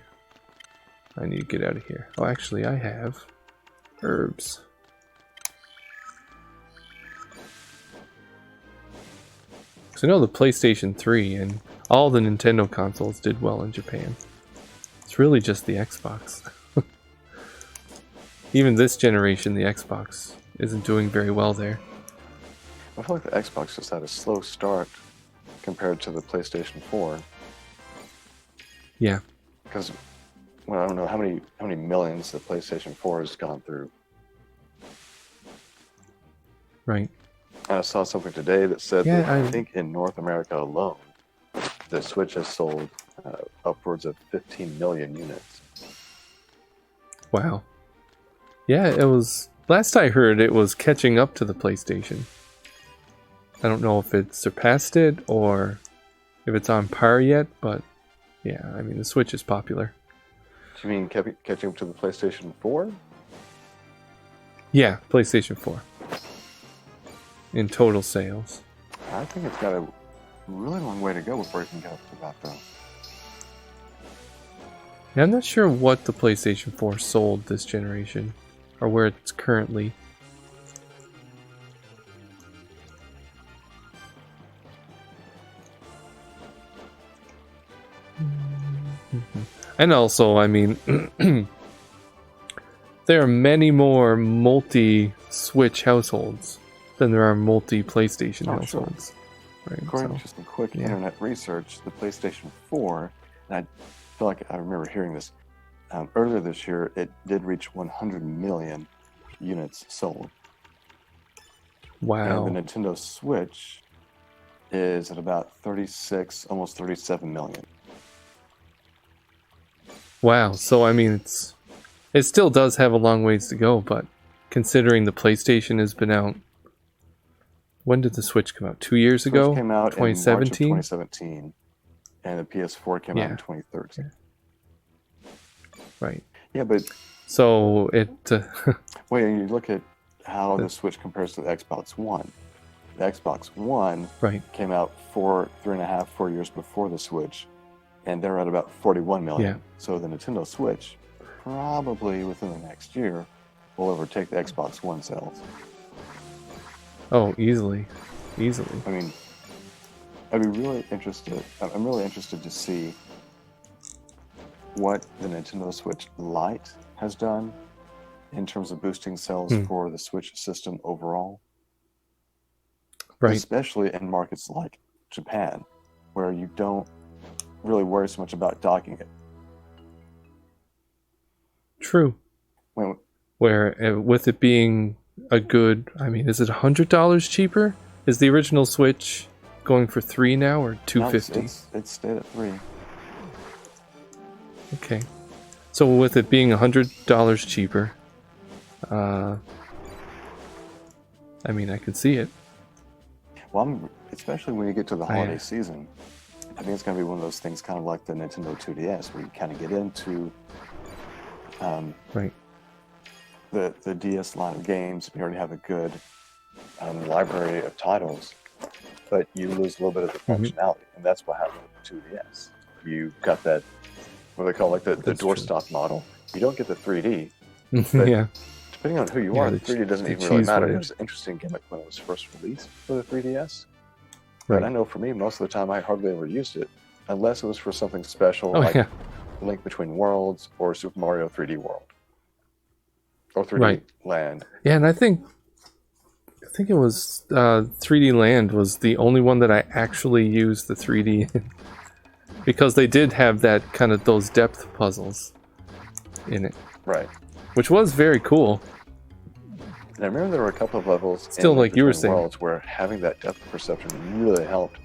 I need to get out of here. Oh, actually, I have herbs. So I know the PlayStation 3 and all the Nintendo consoles did well in Japan. It's really just the Xbox. Even this generation, the Xbox isn't doing very well there. I feel like the Xbox just had a slow start compared to the PlayStation 4. Yeah. Because, well, I don't know how many millions the PlayStation 4 has gone through. Right. And I saw something today that said Yeah, that I think in North America alone, the Switch has sold upwards of 15 million units. Wow. Yeah, it was... Last I heard, it was catching up to the PlayStation. I don't know if it surpassed it or if it's on par yet, but yeah, I mean, the Switch is popular. Do you mean catching up to the PlayStation 4? Yeah, PlayStation 4. In total sales. I think it's got a really long way to go before it can get up to that, though. Yeah, I'm not sure what the PlayStation 4 sold this generation, or where it's currently. And also, I mean, there are many more multi-Switch households than there are multi-PlayStation households. Sure. Right, According to some quick internet research, the PlayStation 4, and I feel like I remember hearing this, earlier this year, it did reach 100 million units sold. Wow. And the Nintendo Switch is at about 36, almost 37 million. Wow. So, I mean, it still does have a long ways to go, but considering the PlayStation has been out, when did the Switch come out? 2 years ago? Switch came out 2017? in March of 2017, and the PS4 came out in 2013. Right. Yeah, but... So, it... Wait, you look at how the Switch compares to the Xbox One. The Xbox One came out 4 years before the Switch, and they're at about 41 million. Yeah. So the Nintendo Switch, probably within the next year, will overtake the Xbox One sales. Oh, easily. Easily. I mean, I'm really interested to see what the Nintendo Switch Lite has done in terms of boosting sales for the Switch system overall. Right. Especially in markets like Japan, where you don't really worry so much about docking it. True. Where with it being a good, I mean, is it $100 cheaper? Is the original Switch going for $3 now or $250? No, it's stayed at $3. Okay. So with it being $100 cheaper, I mean, I can see it. Well, especially when you get to the holiday season, I think it's going to be one of those things kind of like the Nintendo 2DS, where you kind of get into the DS line of games. You already have a good library of titles, but you lose a little bit of the functionality, and that's what happened with the 2DS. You got that, what they call like the doorstop model. You don't get the 3D. But yeah. Depending on who you are, the 3D doesn't even really matter. It was an interesting gimmick when it was first released for the 3DS. But I know for me, most of the time, I hardly ever used it, unless it was for something special, like Link Between Worlds or Super Mario 3D World. Or 3D Land. Yeah, and I think it was 3D Land was the only one that I actually used the 3D in. Because they did have that kind of those depth puzzles in it. Right. Which was very cool. And I remember there were a couple of levels still, like you were saying, worlds where having that depth perception really helped,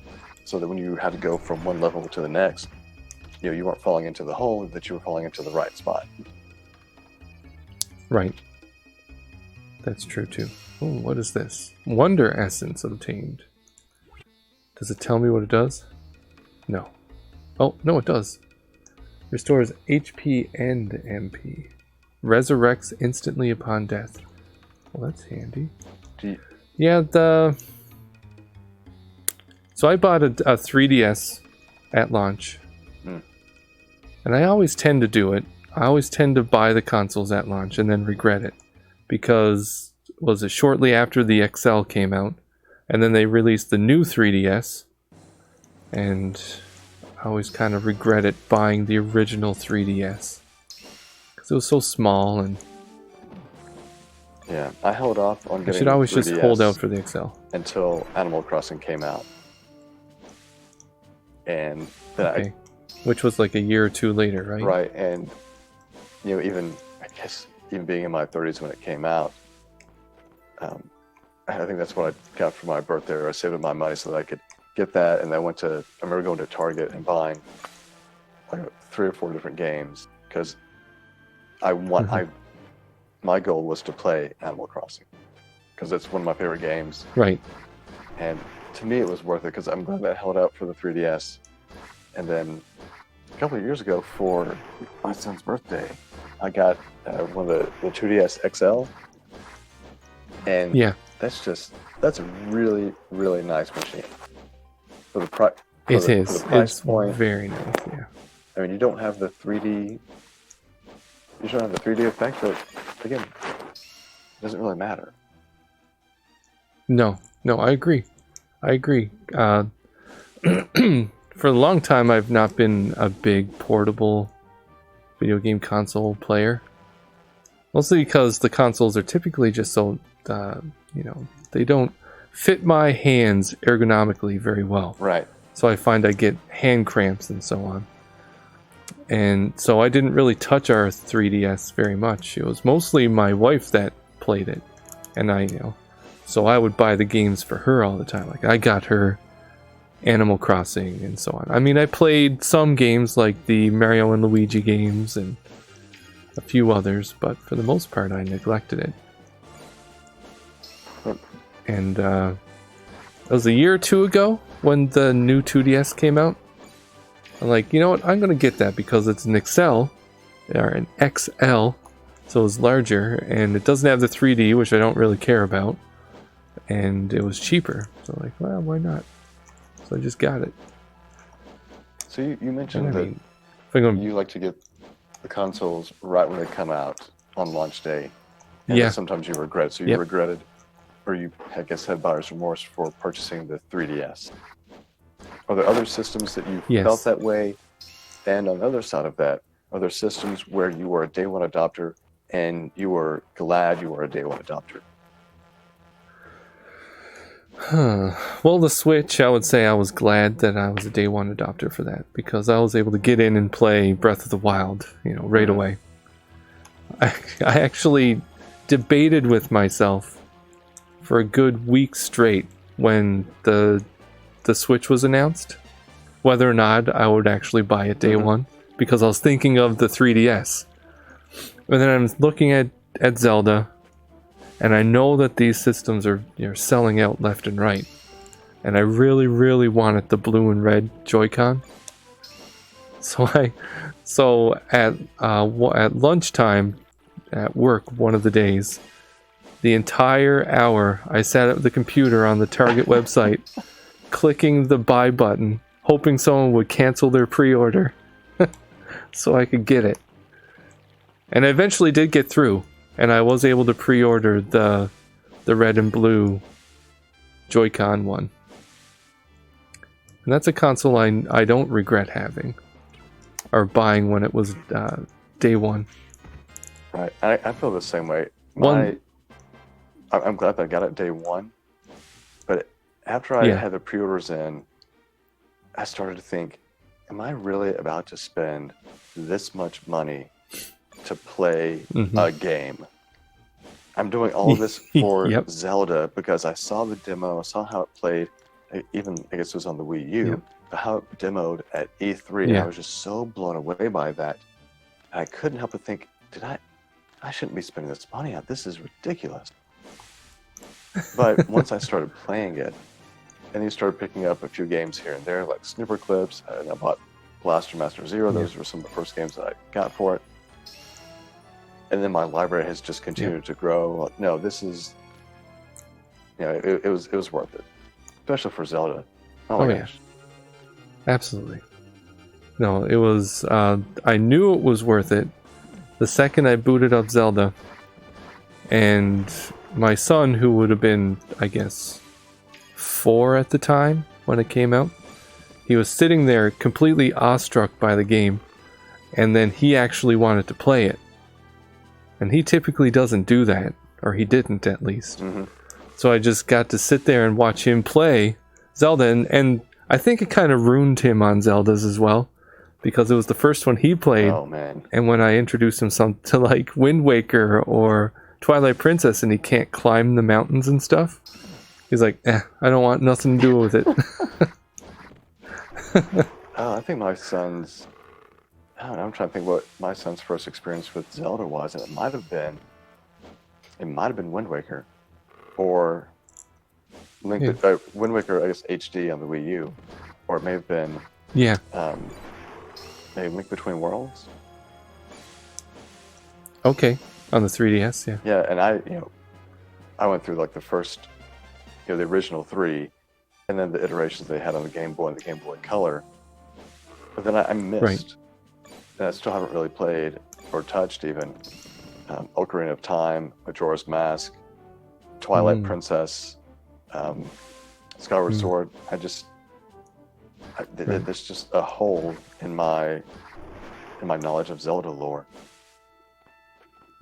so that when you had to go from one level to the next, you weren't falling into the hole, that you were falling into the right spot. Right. That's true too. Oh, what is this? Wonder Essence obtained. Does it tell me what it does? No. Oh, no, it does. Restores HP and MP. Resurrects instantly upon death. Well, that's handy. Yeah, So I bought a 3DS at launch. And I always tend to do it. I always tend to buy the consoles at launch and then regret it. Because, was it shortly after the XL came out? And then they released the new 3DS. And I always kind of regretted buying the original 3DS. Because it was so small and... Yeah, I held off on getting I should always 3DS just hold out for the XL. until Animal Crossing came out. And then okay. Which was like a year or two later, right? Right, and even being in my 30s when it came out, I think that's what I got for my birthday. I saved up my money so that I could get that, and I remember going to Target and buying like 3 or 4 different games because my goal was to play Animal Crossing because it's one of my favorite games. Right. And to me, it was worth it because I'm glad that I held out for the 3DS. And then a couple of years ago, for my son's birthday, I got one of the 2DS XL. And yeah, that's a really, really nice machine. For the price it's point, very nice, yeah. I mean, you don't have the 3D effect, but again, it doesn't really matter. No, I agree. For a long time, I've not been a big portable video game console player. Mostly because the consoles are typically just so, they don't fit my hands ergonomically very well. Right. So I find I get hand cramps and so on. And so I didn't really touch our 3DS very much. It was mostly my wife that played it. And so I would buy the games for her all the time. Like I got her Animal Crossing and so on. I mean, I played some games like the Mario and Luigi games and a few others, but for the most part I neglected it. And it was a year or two ago when the new 2DS came out. I'm like, you know what? I'm going to get that because it's an XL, or an XL, so it's larger, and it doesn't have the 3D, which I don't really care about, and it was cheaper. So like, well, why not? So I just got it. So you mentioned that you like to get the consoles right when they come out on launch day. And yeah. Sometimes you regret. So you regretted, or you, I guess, had buyer's remorse for purchasing the 3DS. Are there other systems that you felt that way? And on the other side of that, are there systems where you were a day one adopter and you were glad you were a day one adopter? Well, the Switch, I would say I was glad that I was a day one adopter for that because I was able to get in and play Breath of the Wild, right away. I actually debated with myself for a good week straight when the Switch was announced, whether or not I would actually buy it day one, because I was thinking of the 3DS. And then I'm looking at Zelda, and I know that these systems are selling out left and right. And I really, really wanted the blue and red Joy-Con. So at lunchtime at work one of the days, the entire hour I sat at the computer on the Target website clicking the buy button, hoping someone would cancel their pre-order so I could get it. And I eventually did get through, and I was able to pre-order the red and blue Joy-Con one. And that's a console I don't regret having or buying when it was day one. Right, I feel the same way. I'm glad that I got it day one, but after I had the pre-orders in, I started to think, am I really about to spend this much money to play a game? I'm doing all of this for Zelda because I saw the demo, I saw how it played, even I guess it was on the Wii U, but how it demoed at E3. I was just so blown away by that. And I couldn't help but think, I shouldn't be spending this money on. This is ridiculous. But once I started playing it, then you started picking up a few games here and there, like Snooper Clips, and I bought Blaster Master Zero. Those were some of the first games that I got for it. And then my library has just continued to grow. Like, no, this is, it was worth it, especially for Zelda. Oh my gosh. Absolutely. No, it was, I knew it was worth it the second I booted up Zelda, and my son, who would have been, I guess, 4 at the time when it came out, he was sitting there completely awestruck by the game, and then he actually wanted to play it. And he typically doesn't do that, or he didn't at least. Mm-hmm. So I just got to sit there and watch him play Zelda, and I think it kind of ruined him on Zeldas as well, because it was the first one he played. Oh, man. And when I introduced him to like Wind Waker or Twilight Princess, and he can't climb the mountains and stuff, he's like, I don't want nothing to do with it. I think my son's... I don't know, I'm trying to think what my son's first experience with Zelda was, and it might have been Wind Waker, or Wind Waker, I guess HD on the Wii U, or it may have been maybe Link Between Worlds. Okay, on the 3DS, yeah, and I went through like the first, the original 3, and then the iterations they had on the Game Boy and the Game Boy Color, but then I missed. Right. And I still haven't really played or touched even Ocarina of Time, Majora's Mask, Twilight Princess, Skyward Sword. There's just a hole in my knowledge of Zelda lore.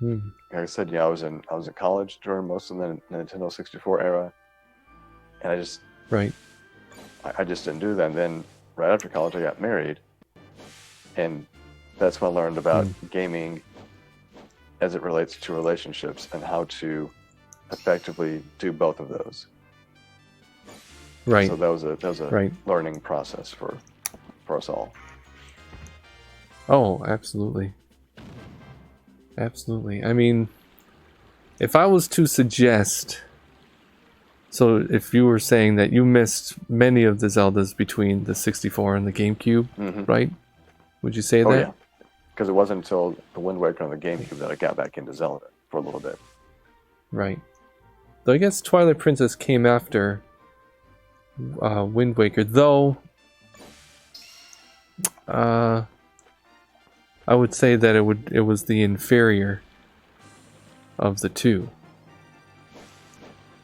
Like I said, I was in college during most of the Nintendo 64 era, and I just didn't do that. And then right after college, I got married, and that's when I learned about gaming as it relates to relationships and how to effectively do both of those. Right. So that was a learning process for us all. Oh, absolutely. Absolutely. I mean, if I was to suggest, so if you were saying that you missed many of the Zeldas between the 64 and the GameCube, right? Would you say that? Yeah. Because it wasn't until the Wind Waker on the GameCube that I got back into Zelda for a little bit. Right. Though I guess Twilight Princess came after Wind Waker, though I would say that it was the inferior of the two.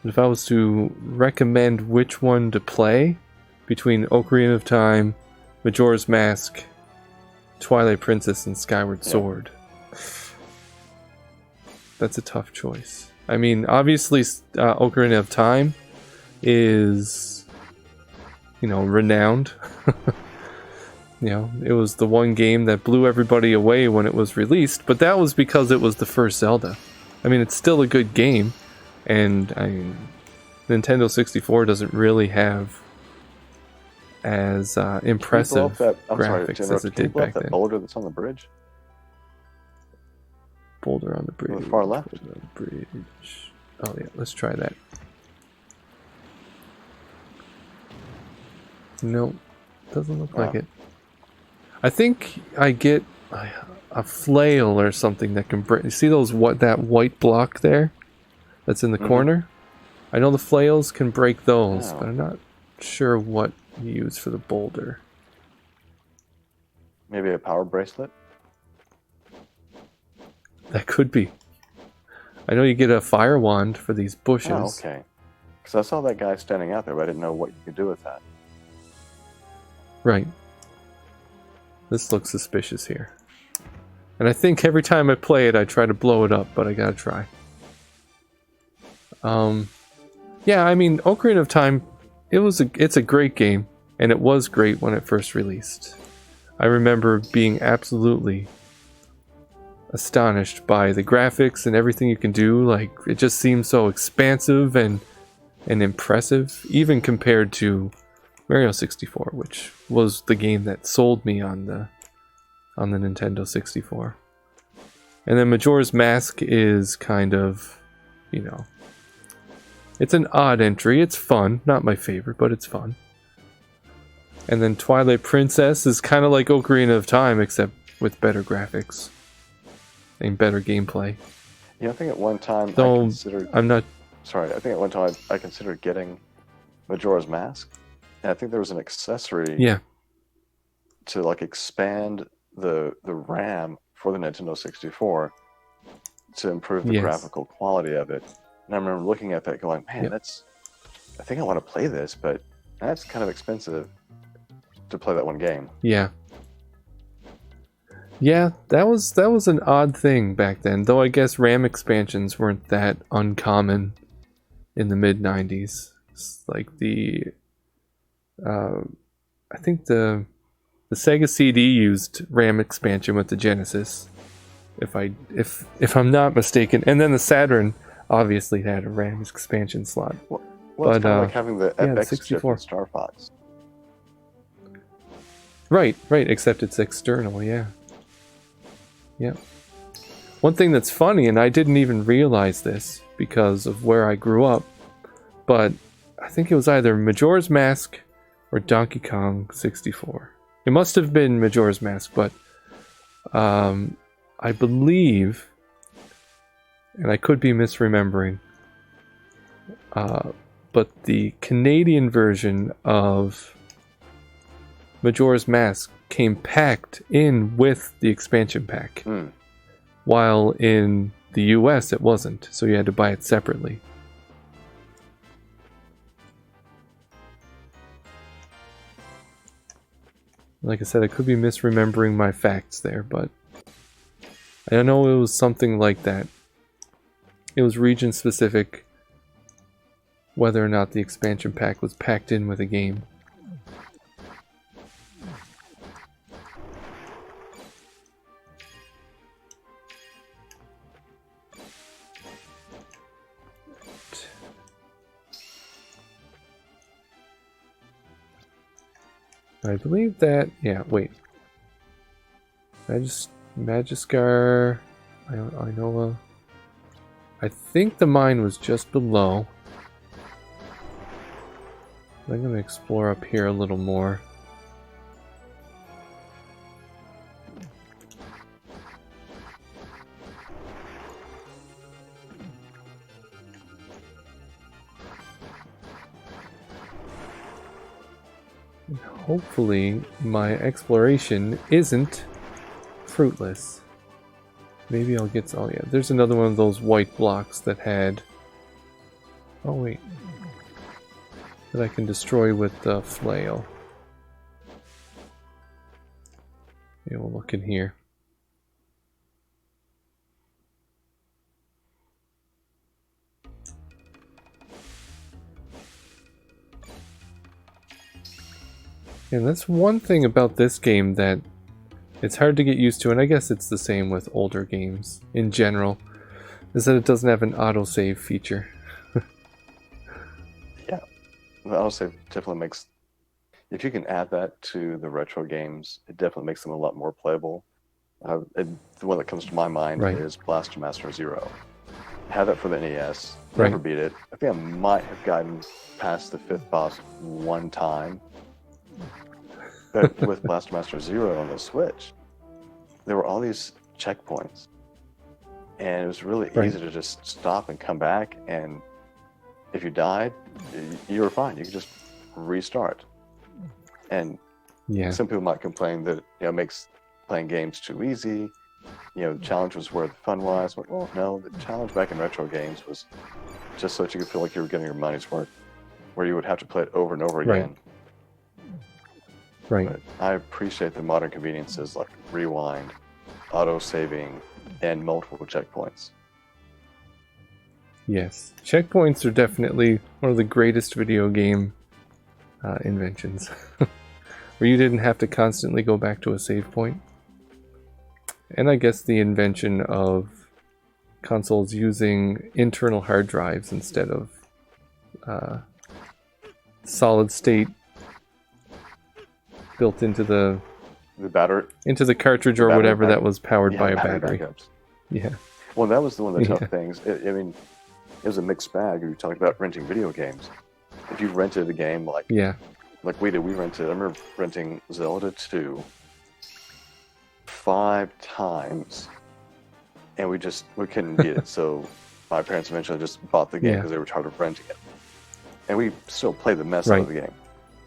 If I was to recommend which one to play between Ocarina of Time, Majora's Mask, Twilight Princess, and Skyward Sword, that's a tough choice. I mean, obviously, Ocarina of Time is, renowned. It was the one game that blew everybody away when it was released, but that was because it was the first Zelda. I mean, it's still a good game, and Nintendo 64 doesn't really have as impressive graphics as it did back then. Boulder that's on the bridge? Boulder on the bridge. On the far left. Boulder on the bridge. Oh yeah, let's try that. No, doesn't look like it. I think I get a flail or something that can break. You see that white block there? That's in the corner? I know the flails can break those, but I'm not sure what you use for the boulder. Maybe a power bracelet? That could be. I know you get a fire wand for these bushes. Oh, okay. Because I saw that guy standing out there, but I didn't know what you could do with that. Right. This looks suspicious here. And I think every time I play it, I try to blow it up, but I gotta try. Yeah, I mean, Ocarina of Time, it's a great game, and it was great when it first released. I remember being absolutely astonished by the graphics and everything you can do. Like, it just seems so expansive and impressive, even compared to Mario 64, which was the game that sold me on the Nintendo 64. And then Majora's Mask is kind of, It's an odd entry. It's fun. Not my favorite, but it's fun. And then Twilight Princess is kind of like Ocarina of Time, except with better graphics and better gameplay. Yeah, I think at one time Though I considered. I'm not. Sorry, I think at one time I considered getting Majora's Mask, and I think there was an accessory. Yeah. To like expand the RAM for the Nintendo 64 to improve the graphical quality of it. And I remember looking at that going, man, I think I want to play this, but that's kind of expensive to play that one game. Yeah. Yeah, that was an odd thing back then, though I guess RAM expansions weren't that uncommon in the mid-90s. It's like I think the Sega CD used RAM expansion with the Genesis, if I'm not mistaken, and then the Saturn obviously had a RAM expansion slot. Well, it's kind of like having the FX chip in Star Fox. Right, except it's external, yeah. One thing that's funny, and I didn't even realize this because of where I grew up, but I think it was either Majora's Mask or Donkey Kong 64. It must have been Majora's Mask, but I believe, and I could be misremembering, but the Canadian version of Majora's Mask came packed in with the expansion pack, while in the US it wasn't, so you had to buy it separately. Like I said, I could be misremembering my facts there, but I know it was something like that. It was region specific, whether or not the expansion pack was packed in with a game. I believe that, yeah, wait. Magiskar, Inola. I think the mine was just below. I'm going to explore up here a little more. Hopefully my exploration isn't fruitless. Maybe I'll get... Oh yeah, there's another one of those white blocks that had... Oh wait. That I can destroy with the flail. Yeah, we'll look in here. And that's one thing about this game that it's hard to get used to, and I guess it's the same with older games in general, is that it doesn't have an autosave feature. Yeah, the autosave definitely makes... If you can add that to the retro games, it definitely makes them a lot more playable. The one that comes to my mind is Blaster Master Zero. I had that for the NES, never beat it. I think I might have gotten past the 5th boss one time. But with Blaster Master Zero on the Switch, there were all these checkpoints. And it was really easy to just stop and come back. And if you died, you were fine. You could just restart. And some people might complain that it makes playing games too easy. The challenge was where the fun was. But, well, no, the challenge back in retro games was just so that you could feel like you were getting your money's worth, where you would have to play it over and over again. Right. But I appreciate the modern conveniences like rewind, auto-saving, and multiple checkpoints. Yes. Checkpoints are definitely one of the greatest video game inventions. Where you didn't have to constantly go back to a save point. And I guess the invention of consoles using internal hard drives instead of solid state built into the battery, into the cartridge or whatever that was powered by a battery. Backups. Yeah. Well, that was one of the tough things. I mean, it was a mixed bag. You talked about renting video games. If you rented a game like we did, we rented. I remember renting Zelda 2 5 times, and we couldn't beat it. So my parents eventually just bought the game because they were tired of renting it, and we still played the mess out of the game.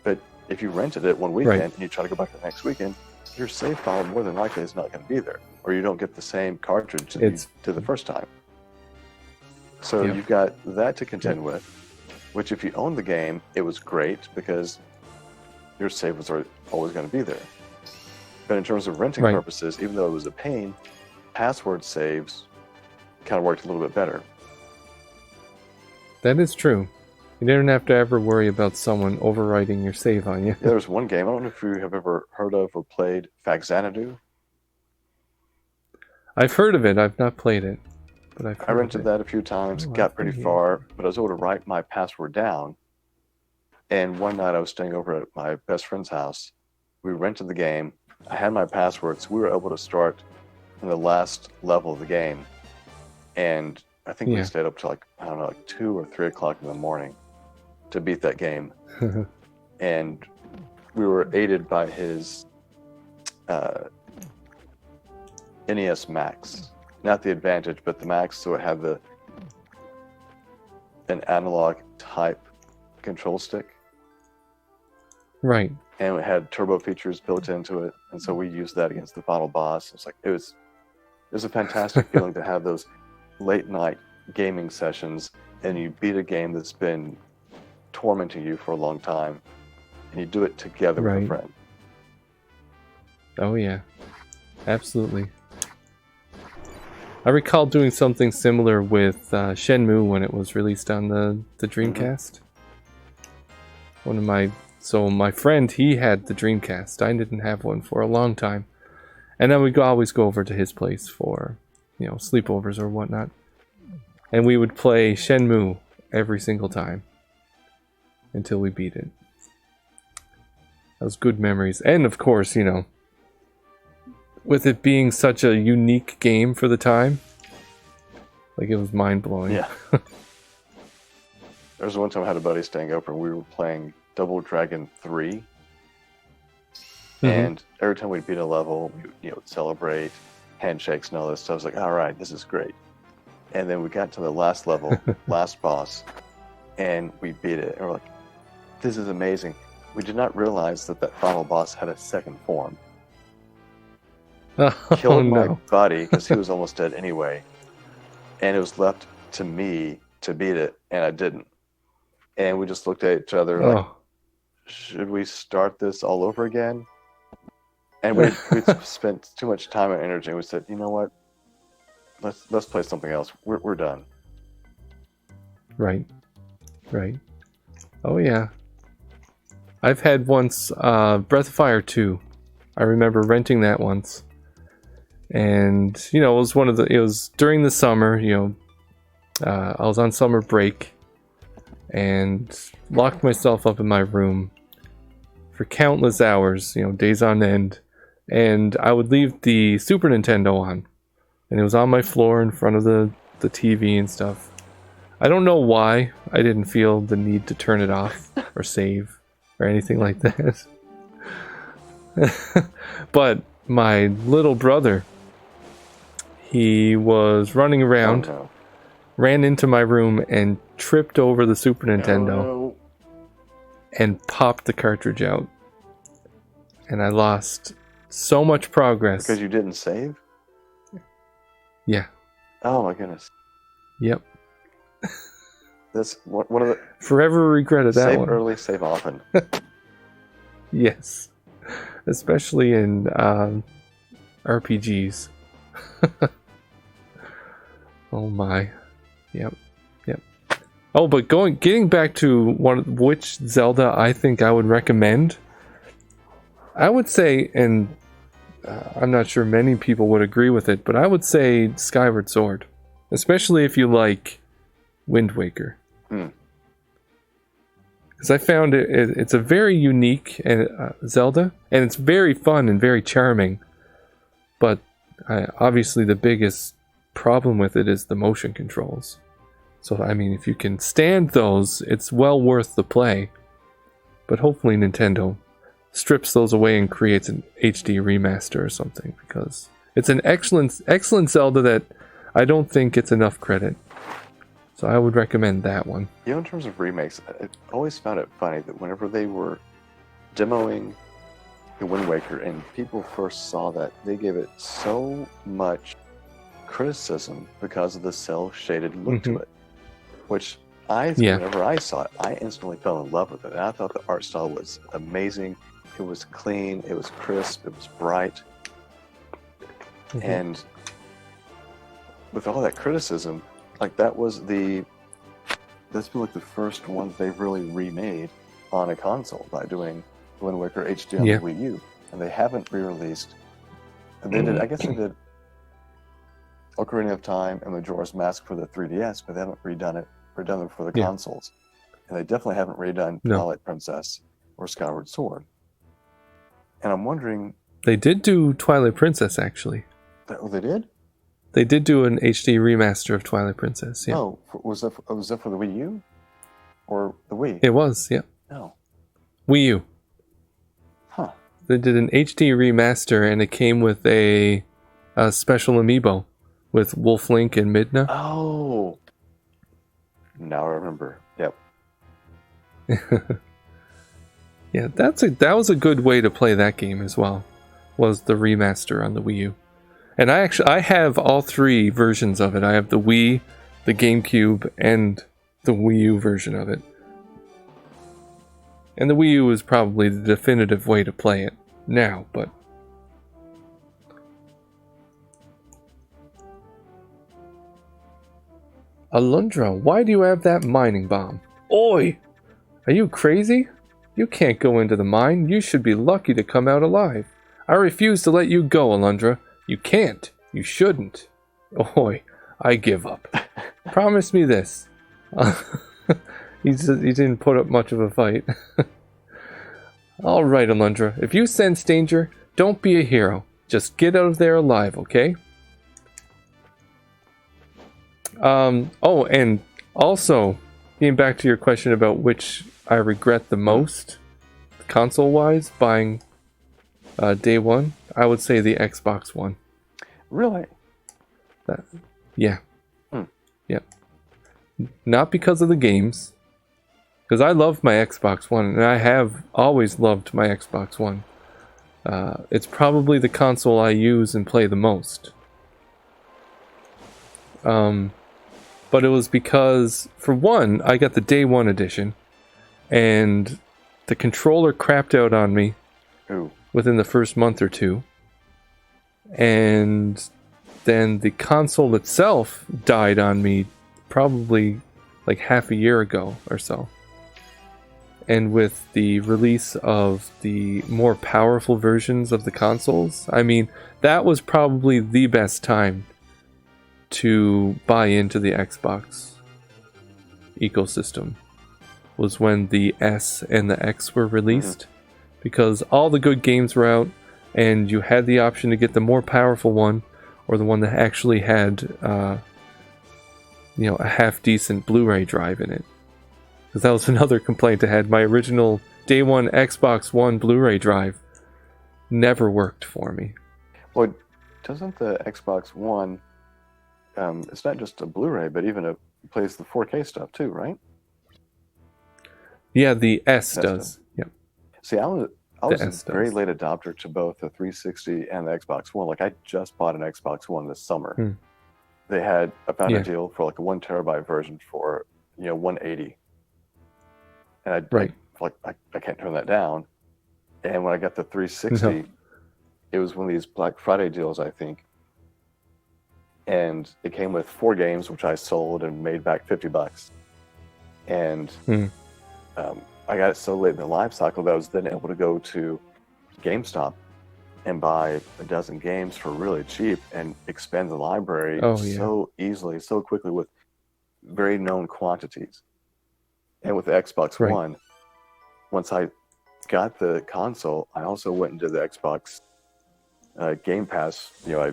But if you rented it one weekend and you try to go back the next weekend, your save file more than likely is not going to be there, or you don't get the same cartridge that you did the first time. So you've got that to contend with, which if you own the game, it was great because your save was always going to be there. But in terms of renting purposes, even though it was a pain, password saves kind of worked a little bit better. That is true. You didn't have to ever worry about someone overwriting your save on you. Yeah, there was one game, I don't know if you have ever heard of or played Xanadu. I've heard of it, I've not played it. But I rented that a few times, got pretty far, but I was able to write my password down. And one night I was staying over at my best friend's house. We rented the game. I had my password, so we were able to start in the last level of the game. And I think we stayed up to like 2 or 3 o'clock in the morning to beat that game. And we were aided by his NES Max. Not the Advantage, but the Max, so it had an analog type control stick. Right. And it had turbo features built into it, and so we used that against the final boss. It was a fantastic feeling to have those late night gaming sessions, and you beat a game that's been tormenting you for a long time, and you do it together with a friend. Oh yeah, absolutely. I recall doing something similar with Shenmue when it was released on the Dreamcast. My friend, he had the Dreamcast. I didn't have one for a long time. And then we'd always go over to his place for, sleepovers or whatnot. And we would play Shenmue every single time until we beat it. That was good memories. And of course, with it being such a unique game for the time, like it was mind-blowing. Yeah. There was one time I had a buddy staying over and we were playing Double Dragon 3. And every time we'd beat a level, we would celebrate, handshakes and all this stuff. I was like, all right, this is great. And then we got to the last level, last boss, and we beat it. And we're like, this is amazing. We did not realize that final boss had a second form. Killed my buddy because he was almost dead anyway, and it was left to me to beat it, and I didn't. And we just looked at each other like, should we start this all over again? And we'd spent too much time and energy, and we said, you know what, let's play something else. We're done. Right. Oh yeah, I've had once Breath of Fire 2. I remember renting that once. And, it was during the summer, I was on summer break and locked myself up in my room for countless hours, days on end. And I would leave the Super Nintendo on. And it was on my floor in front of the TV and stuff. I don't know why I didn't feel the need to turn it off or save or anything like that. But my little brother, he was running around, ran into my room and tripped over the Super Nintendo and popped the cartridge out. And I lost so much progress. Because you didn't save? Yeah. Oh my goodness. Yep. That's one of the... Forever regretted that one. Save early, save often. Yes. Especially in RPGs. Oh my. Yep. Oh, but getting back to which Zelda I think I would recommend, I would say, and I'm not sure many people would agree with it, but I would say Skyward Sword, especially if you like Wind Waker. Because I found it's a very unique Zelda, and it's very fun and very charming. But obviously the biggest problem with it is the motion controls. So, I mean, if you can stand those, it's well worth the play. But hopefully Nintendo strips those away and creates an HD remaster or something, because it's an excellent Zelda that I don't think gets enough credit. So I would recommend that one. In terms of remakes, I always found it funny that whenever they were demoing the Wind Waker and people first saw that, they gave it so much criticism because of the cel-shaded look to it, which whenever I saw it, I instantly fell in love with it. And I thought the art style was amazing. It was clean, it was crisp, it was bright. And with all that criticism, like that's been like the first one they've really remade on a console by doing Wind Waker HD on the Wii U. And they haven't re-released. And they did, I guess they did Ocarina of Time and Majora's Mask for the 3DS, but they haven't redone them for the consoles. And they definitely haven't redone Twilight Princess or Skyward Sword. And I'm wondering... They did do Twilight Princess, actually. Oh, they did? They did do an HD remaster of Twilight Princess, yeah. Oh, was that for the Wii U? Or the Wii? It was, yeah. No. Wii U. Huh. They did an HD remaster, and it came with a special amiibo with Wolf Link and Midna. Oh! Now I remember. Yep. Yeah, that was a good way to play that game as well, was the remaster on the Wii U. And I have all three versions of it. I have the Wii, the GameCube, and the Wii U version of it. And the Wii U is probably the definitive way to play it now, but... Alundra, why do you have that mining bomb? Oi! Are you crazy? You can't go into the mine. You should be lucky to come out alive. I refuse to let you go, Alundra. You can't. You shouldn't. Oi, I give up. Promise me this. He didn't put up much of a fight. Alright, Alundra. If you sense danger, don't be a hero. Just get out of there alive, okay? Oh, and also, getting back to your question about which I regret the most, console-wise, buying day one, I would say the Xbox One. Really? Yeah. Yeah. Not because of the games, because I love my Xbox One, and I have always loved my Xbox One. It's probably the console I use and play the most. But it was because, for one, I got the day one edition, and the controller crapped out on me within the first month or two. And then the console itself died on me probably like half a year ago or so. And with the release of the more powerful versions of the consoles, I mean, that was probably the best time to buy into the Xbox ecosystem, was when the S and the X were released, because all the good games were out, and you had the option to get the more powerful one, or the one that actually had a half decent Blu-ray drive in it. Because that was another complaint I had. My original day one Xbox One Blu-ray drive never worked for me. Well, doesn't the Xbox One, it's not just a Blu-ray, but even it plays the 4K stuff too, right? Yeah, the S does. Yeah. See, I was a very late adopter to both the 360 and the Xbox One. Like, I just bought an Xbox One this summer. I found a deal for like a 1 terabyte version for $180, and I can't turn that down. And when I got the 360, it was one of these Black Friday deals, I think. And it came with 4 games, which I sold and made back $50. And I got it so late in the life cycle that I was then able to go to GameStop and buy a dozen games for really cheap and expand the library so easily, so quickly with very known quantities. And with the Xbox One, once I got the console, I also went into the Xbox Game Pass. I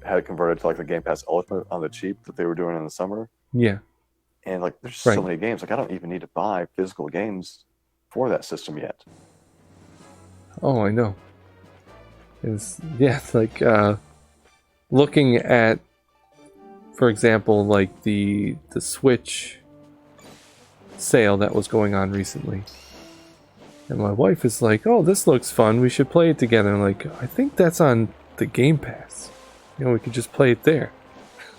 had it converted to like the Game Pass Ultimate on the cheap that they were doing in the summer. Yeah. And like, there's Right. so many games. Like, I don't even need to buy physical games for that system yet. Oh, I know. It's like looking at, for example, like the Switch sale that was going on recently. And my wife is like, "Oh, this looks fun. We should play it together." I'm like, "I think that's on the Game Pass. We could just play it there."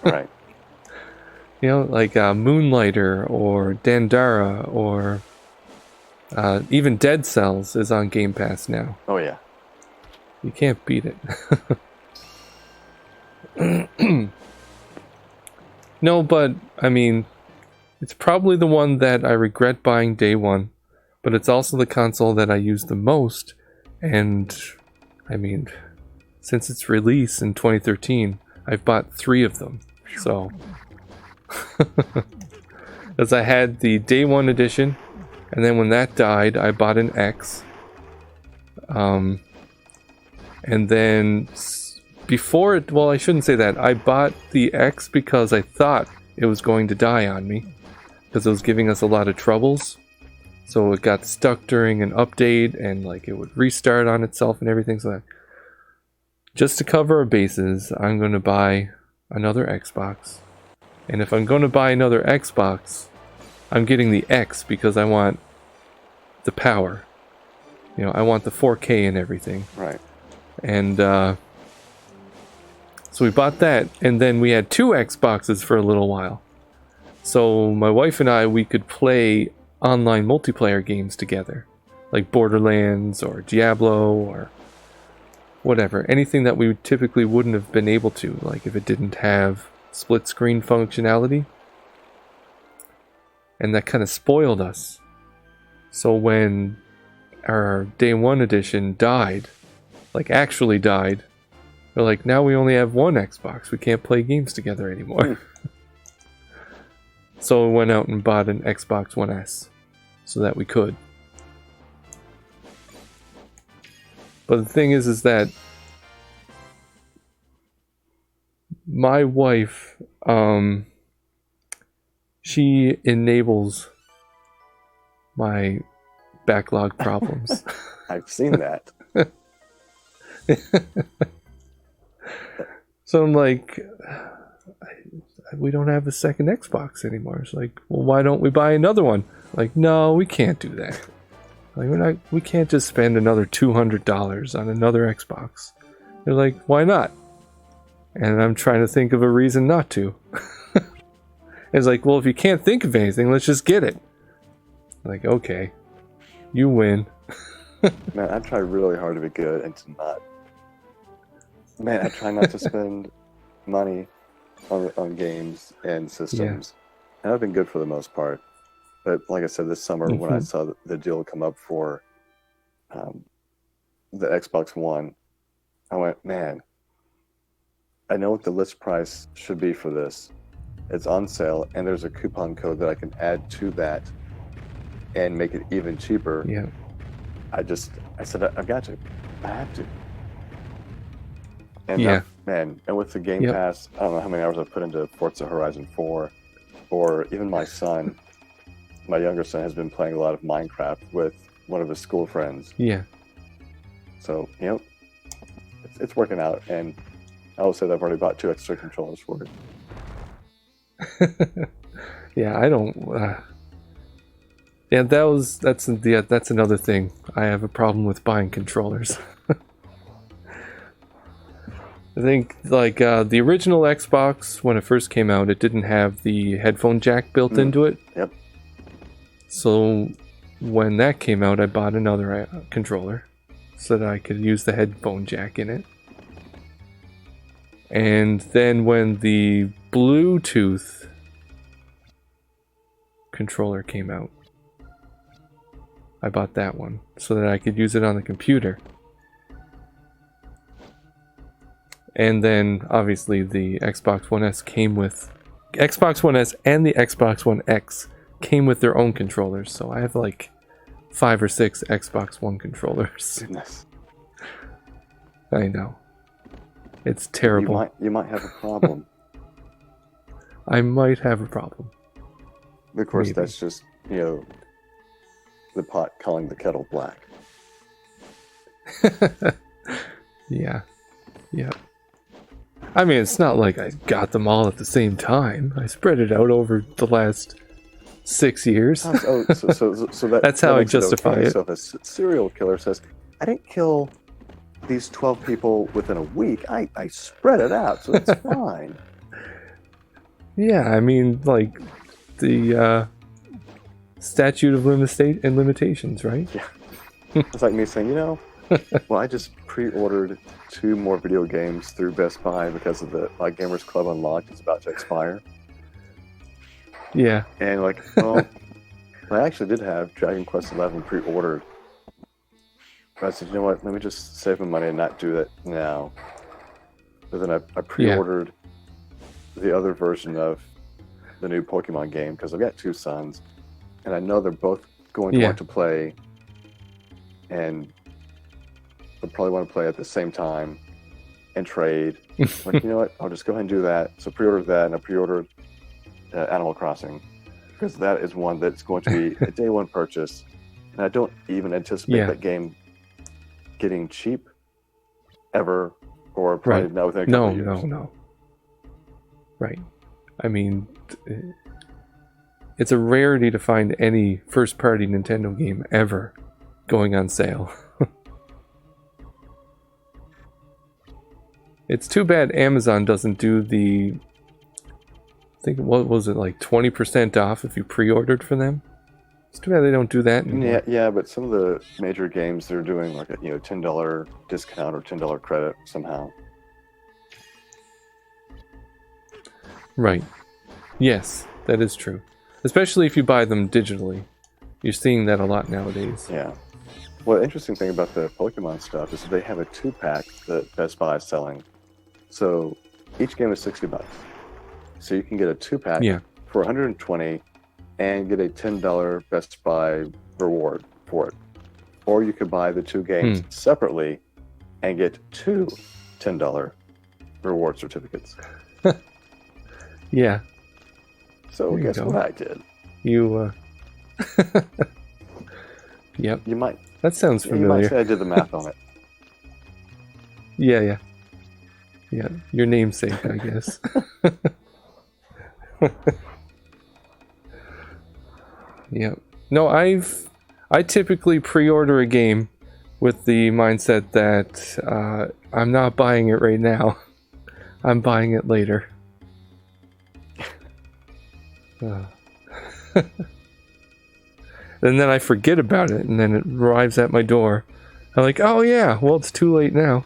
Right. Like Moonlighter or Dandara or even Dead Cells is on Game Pass now. Oh, yeah. You can't beat it. No, but I mean, it's probably the one that I regret buying day one, but it's also the console that I use the most. And I mean, since its release in 2013, I've bought 3 of them. So, as I had the day one edition, and then when that died, I bought an X. And then before it, well, I shouldn't say that. I bought the X because I thought it was going to die on me, because it was giving us a lot of troubles. So it got stuck during an update, and like it would restart on itself and everything. So just to cover our bases, I'm going to buy another Xbox. And if I'm going to buy another Xbox, I'm getting the X because I want the power. I want the 4K and everything. Right. And so we bought that, and then we had 2 Xboxes for a little while. So my wife and I, we could play online multiplayer games together, like Borderlands or Diablo or whatever. Anything that we typically wouldn't have been able to, like if it didn't have split screen functionality. And that kind of spoiled us. So when our day one edition died, like actually died, we're like, now we only have one Xbox. We can't play games together anymore. So we went out and bought an Xbox One S so that we could. But the thing is that my wife, she enables my backlog problems. I've seen that. So I'm like, we don't have a second Xbox anymore. It's like, well, why don't we buy another one? Like, no, we can't do that. Like, we can't just spend another $200 on another Xbox. They're like, why not? And I'm trying to think of a reason not to. It's like, well, if you can't think of anything, let's just get it. Like, okay, you win. Man, I try really hard to be good and to not. Man, I try not to spend money on games and systems. Yeah. And I've been good for the most part. But like I said, this summer when I saw the deal come up for the Xbox One, I went, man, I know what the list price should be for this. It's on sale, and there's a coupon code that I can add to that and make it even cheaper. Yeah. I said, I've got to. I have to. And yeah. Man, and with the Game Pass, I don't know how many hours I've put into Forza Horizon 4, or even my son, my younger son, has been playing a lot of Minecraft with one of his school friends. Yeah. So, it's working out, and I will say that I've already bought 2 extra controllers for it. Yeah, I don't. Yeah, that's another thing. I have a problem with buying controllers. I think like the original Xbox, when it first came out, it didn't have the headphone jack built into it. Yep. So when that came out, I bought another controller so that I could use the headphone jack in it. And then when the Bluetooth controller came out, I bought that one so that I could use it on the computer. And then obviously the Xbox One S came with Xbox One S, and the Xbox One X came with their own controllers. So I have like 5 or 6 Xbox One controllers. Goodness. I know. It's terrible. You might have a problem. I might have a problem. Of course, Maybe. that's just, the pot calling the kettle black. Yeah. I mean, it's not like I got them all at the same time. I spread it out over the last 6 years. So that, That's how I makes justify okay. it. So if a serial killer says, I didn't kill these 12 people within a week, I spread it out, so it's fine. Yeah, I mean, like, the statute of limitations, right? Yeah. It's like me saying, well, I just pre-ordered 2 more video games through Best Buy because of the Gamers Club Unlocked is about to expire. Yeah. And well, I actually did have Dragon Quest XI pre-ordered. But I said, you know what, let me just save my money and not do that now. But then I pre-ordered the other version of the new Pokemon game because I've got 2 sons. And I know they're both going to want to play. And they'll probably want to play at the same time and trade. Like, you know what? I'll just go ahead and do that. So pre-ordered that, and I pre-ordered Animal Crossing because that is one that's going to be a day one purchase. And I don't even anticipate that game getting cheap ever, or probably not within a couple of years. No. Right. I mean, it's a rarity to find any first-party Nintendo game ever going on sale. It's too bad Amazon doesn't do the, I think, what was it, like 20% off if you pre-ordered for them? It's too bad they don't do that anymore. Yeah, but some of the major games, they're doing like a $10 discount or $10 credit somehow. Right. Yes, that is true. Especially if you buy them digitally. You're seeing that a lot nowadays. Yeah. Well, the interesting thing about the Pokemon stuff is they have a 2-pack that Best Buy is selling. So each game is $60. So you can get a 2-pack for $120 and get a $10 Best Buy reward for it. Or you could buy the 2 games separately and get 2 $10 reward certificates. Yeah. So guess what I did? You, Yep. You might. That sounds familiar. You might say I did the math on it. Yeah. Your namesake, I guess. Yeah. No, I typically pre-order a game with the mindset that I'm not buying it right now. I'm buying it later. And then I forget about it, and then it arrives at my door. I'm like, oh yeah, well, it's too late now.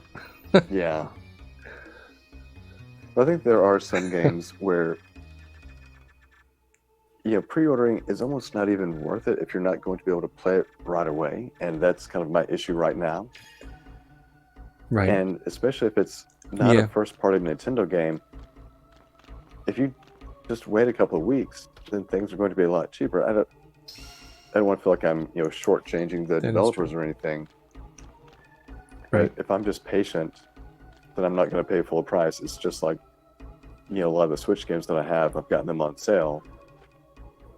Yeah. I think there are some games where pre-ordering is almost not even worth it if you're not going to be able to play it right away, and that's kind of my issue right now. Right. And especially if it's not a first-party Nintendo game, if you just wait a couple of weeks, then things are going to be a lot cheaper. I don't want to feel like I'm shortchanging the developers or anything. Right. But if I'm just patient, then I'm not going to pay full price. It's just like a lot of the Switch games that I have, I've gotten them on sale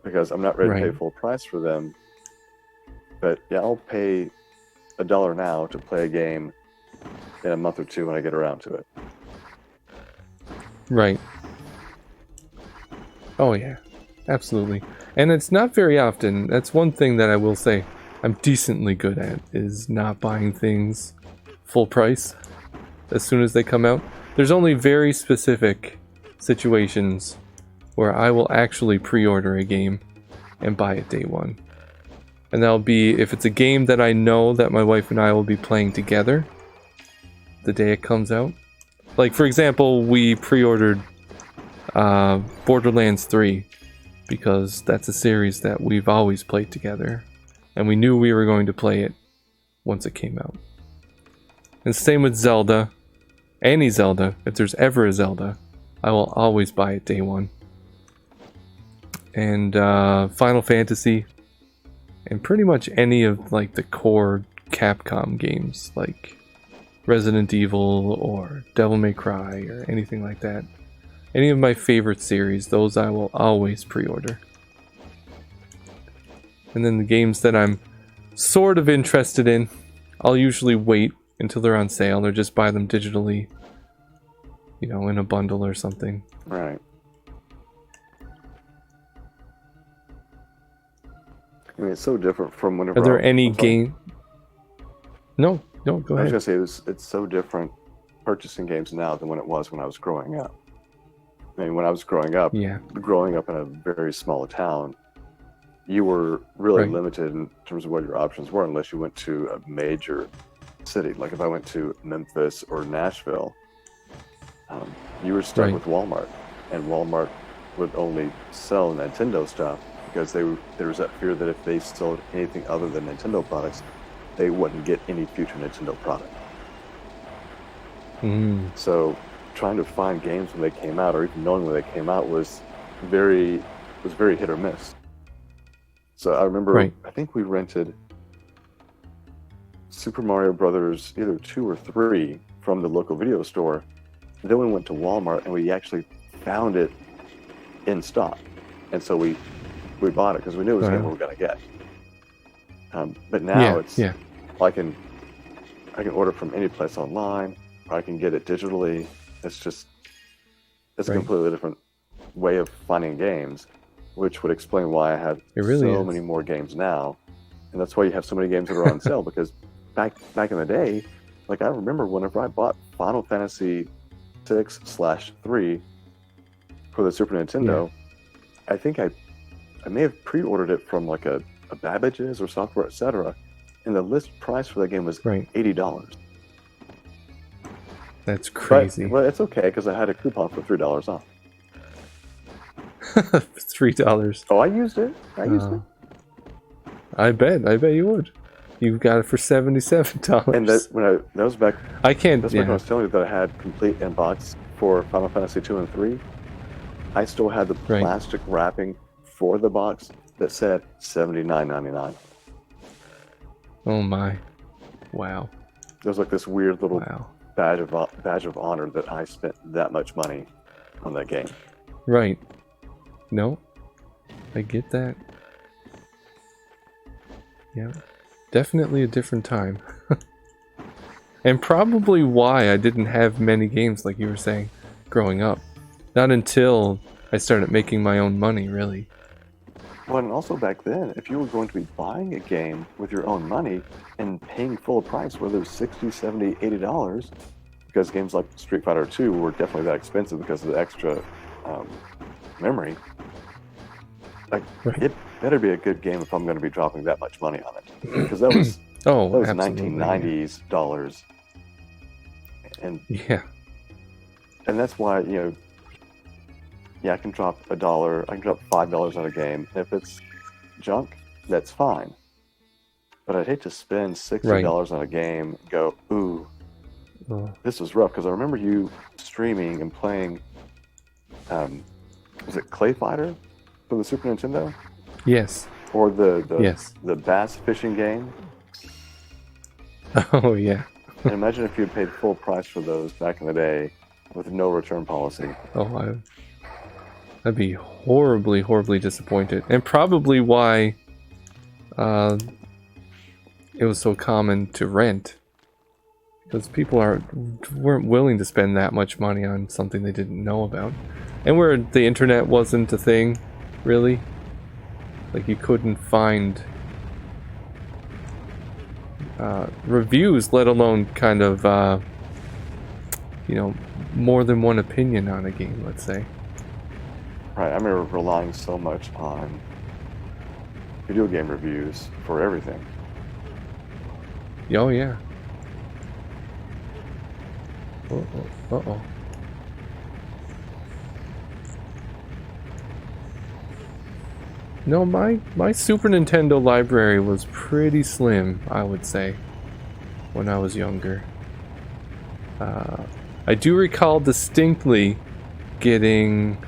because I'm not ready to pay full price for them. But yeah, I'll pay $1 now to play a game in a month or two when I get around to it. Right. Oh yeah, absolutely. And it's not very often. That's one thing that I will say I'm decently good at, is not buying things full price as soon as they come out. There's only very specific situations where I will actually pre-order a game and buy it day one. And that'll be if it's a game that I know that my wife and I will be playing together the day it comes out. Like, for example, we pre-ordered Borderlands 3 because that's a series that we've always played together, and we knew we were going to play it once it came out. And same with Zelda. Any Zelda, if there's ever a Zelda, I will always buy it day one. And Final Fantasy, and pretty much any of like the core Capcom games, like Resident Evil or Devil May Cry or anything like that. Any of my favorite series, those I will always pre-order. And then the games that I'm sort of interested in, I'll usually wait until they're on sale or just buy them digitally, you know, in a bundle or something. Right. I mean, it's so different from whenever. Are there any game? No, go ahead. I was gonna say it's so different purchasing games now than when it was when I was growing up. I mean, when I was growing up in a very small town, you were really limited in terms of what your options were unless you went to a major city. Like if I went to Memphis or Nashville, you were stuck with Walmart, and Walmart would only sell Nintendo stuff because there was that fear that if they sold anything other than Nintendo products, they wouldn't get any future Nintendo product. So trying to find games when they came out, or even knowing when they came out, was very hit or miss. So I remember, I think we rented Super Mario Brothers either 2 or 3 from the local video store. Then we went to Walmart and we actually found it in stock, and so we bought it because we knew it was what we were going to get. But now I can order from any place online, or I can get it digitally. It's a completely different way of finding games, which would explain why I have many more games now, and that's why you have so many games that are on sale. Because back in the day, like I remember whenever I bought Final Fantasy 6/3 for the Super Nintendo, I think I may have pre-ordered it from like a Babbage's or Software Etc., and the list price for that game was $80. That's crazy. But it's okay because I had a coupon for $3 off. $3. Oh, I used it. I bet you would. You got it for $77. And that was back. I can't. That's when I was telling you that I had complete inbox for Final Fantasy 2 and 3. I still had the plastic wrapping for the box that said $79.99. Oh my! Wow. There was like this weird little badge of honor that I spent that much money on that game. Right. No, I get that. Yeah, definitely a different time. And probably why I didn't have many games, like you were saying, growing up. Not until I started making my own money, really. Well, and also back then, if you were going to be buying a game with your own money and paying full price, whether it's $60, $70, $80, because games like Street Fighter 2 were definitely that expensive because of the extra memory, like it better be a good game if I'm going to be dropping that much money on it, because that was 1990s dollars, and and that's why I can drop $1, I can drop $5 on a game. If it's junk, that's fine. But I'd hate to spend $60 on a game and go, ooh, this was rough. Because I remember you streaming and playing, was it Clay Fighter for the Super Nintendo? Yes. Or the bass fishing game? Oh, yeah. And imagine if you had paid full price for those back in the day with no return policy. Oh, I'd be horribly, horribly disappointed. And probably why it was so common to rent. Because people weren't willing to spend that much money on something they didn't know about. And where the internet wasn't a thing, really. Like you couldn't find reviews, let alone kind of, more than one opinion on a game, let's say. Right, I remember relying so much on video game reviews for everything. Oh, yeah. Uh-oh. No, my Super Nintendo library was pretty slim, I would say, when I was younger. I do recall distinctly getting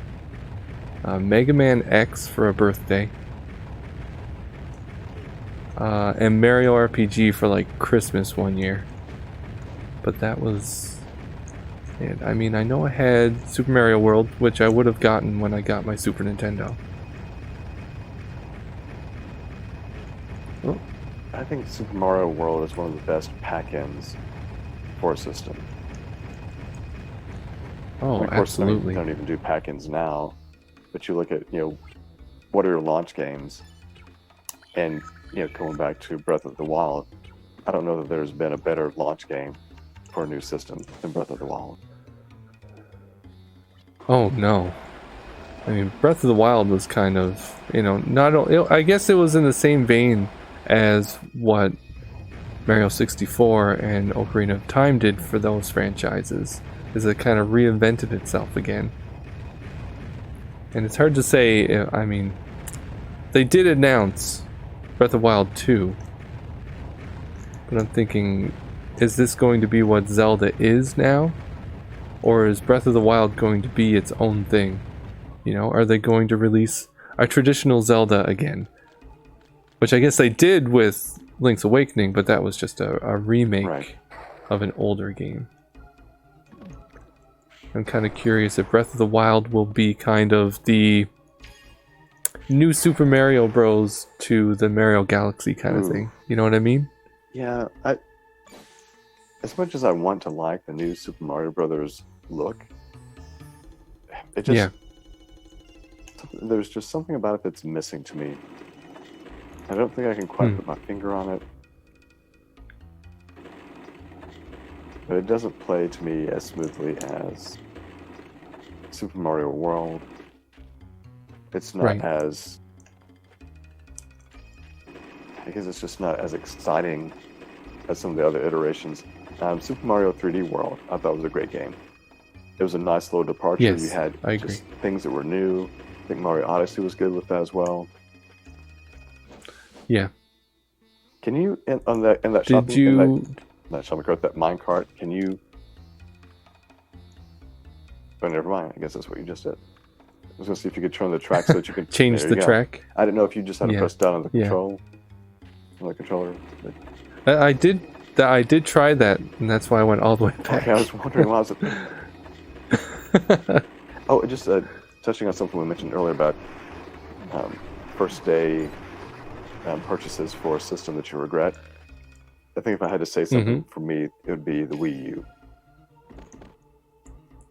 Mega Man X for a birthday, and Mario RPG for like Christmas one year. But that was it. I mean, I know I had Super Mario World, which I would have gotten when I got my Super Nintendo. I think Super Mario World is one of the best pack-ins for a system. Oh, of course, absolutely. They don't even do pack-ins now, but you look at, what are your launch games? And, going back to Breath of the Wild, I don't know that there's been a better launch game for a new system than Breath of the Wild. Oh, no. I mean, Breath of the Wild was kind of, I guess it was in the same vein as what Mario 64 and Ocarina of Time did for those franchises, is it kind of reinvented itself again. And it's hard to say, I mean, they did announce Breath of the Wild 2, but I'm thinking, is this going to be what Zelda is now? Or is Breath of the Wild going to be its own thing? Are they going to release a traditional Zelda again? Which I guess they did with Link's Awakening, but that was just a remake of an older game. I'm kind of curious if Breath of the Wild will be kind of the new Super Mario Bros. To the Mario Galaxy kind of thing. You know what I mean? Yeah, as much as I want to like the new Super Mario Brothers look, it just there's just something about it that's missing to me. I don't think I can quite put my finger on it, but it doesn't play to me as smoothly as Super Mario World. It's not as, I guess it's just not as exciting as some of the other iterations. Super Mario 3D World, I thought was a great game. It was a nice little departure. Yes, you had I agree. Just things that were new. I think Mario Odyssey was good with that as well. Yeah. Can you in that shopping cart, that minecart? Can you? Oh, never mind. I guess that's what you just did. I was gonna see if you could turn the track so that you can change the track. I didn't know if you just had to press down on the control, on the controller. I did try that, and that's why I went all the way back. Okay, I was wondering why was it. Oh, just touching on something we mentioned earlier about first day purchases for a system that you regret. I think if I had to say something for me, it would be the Wii U.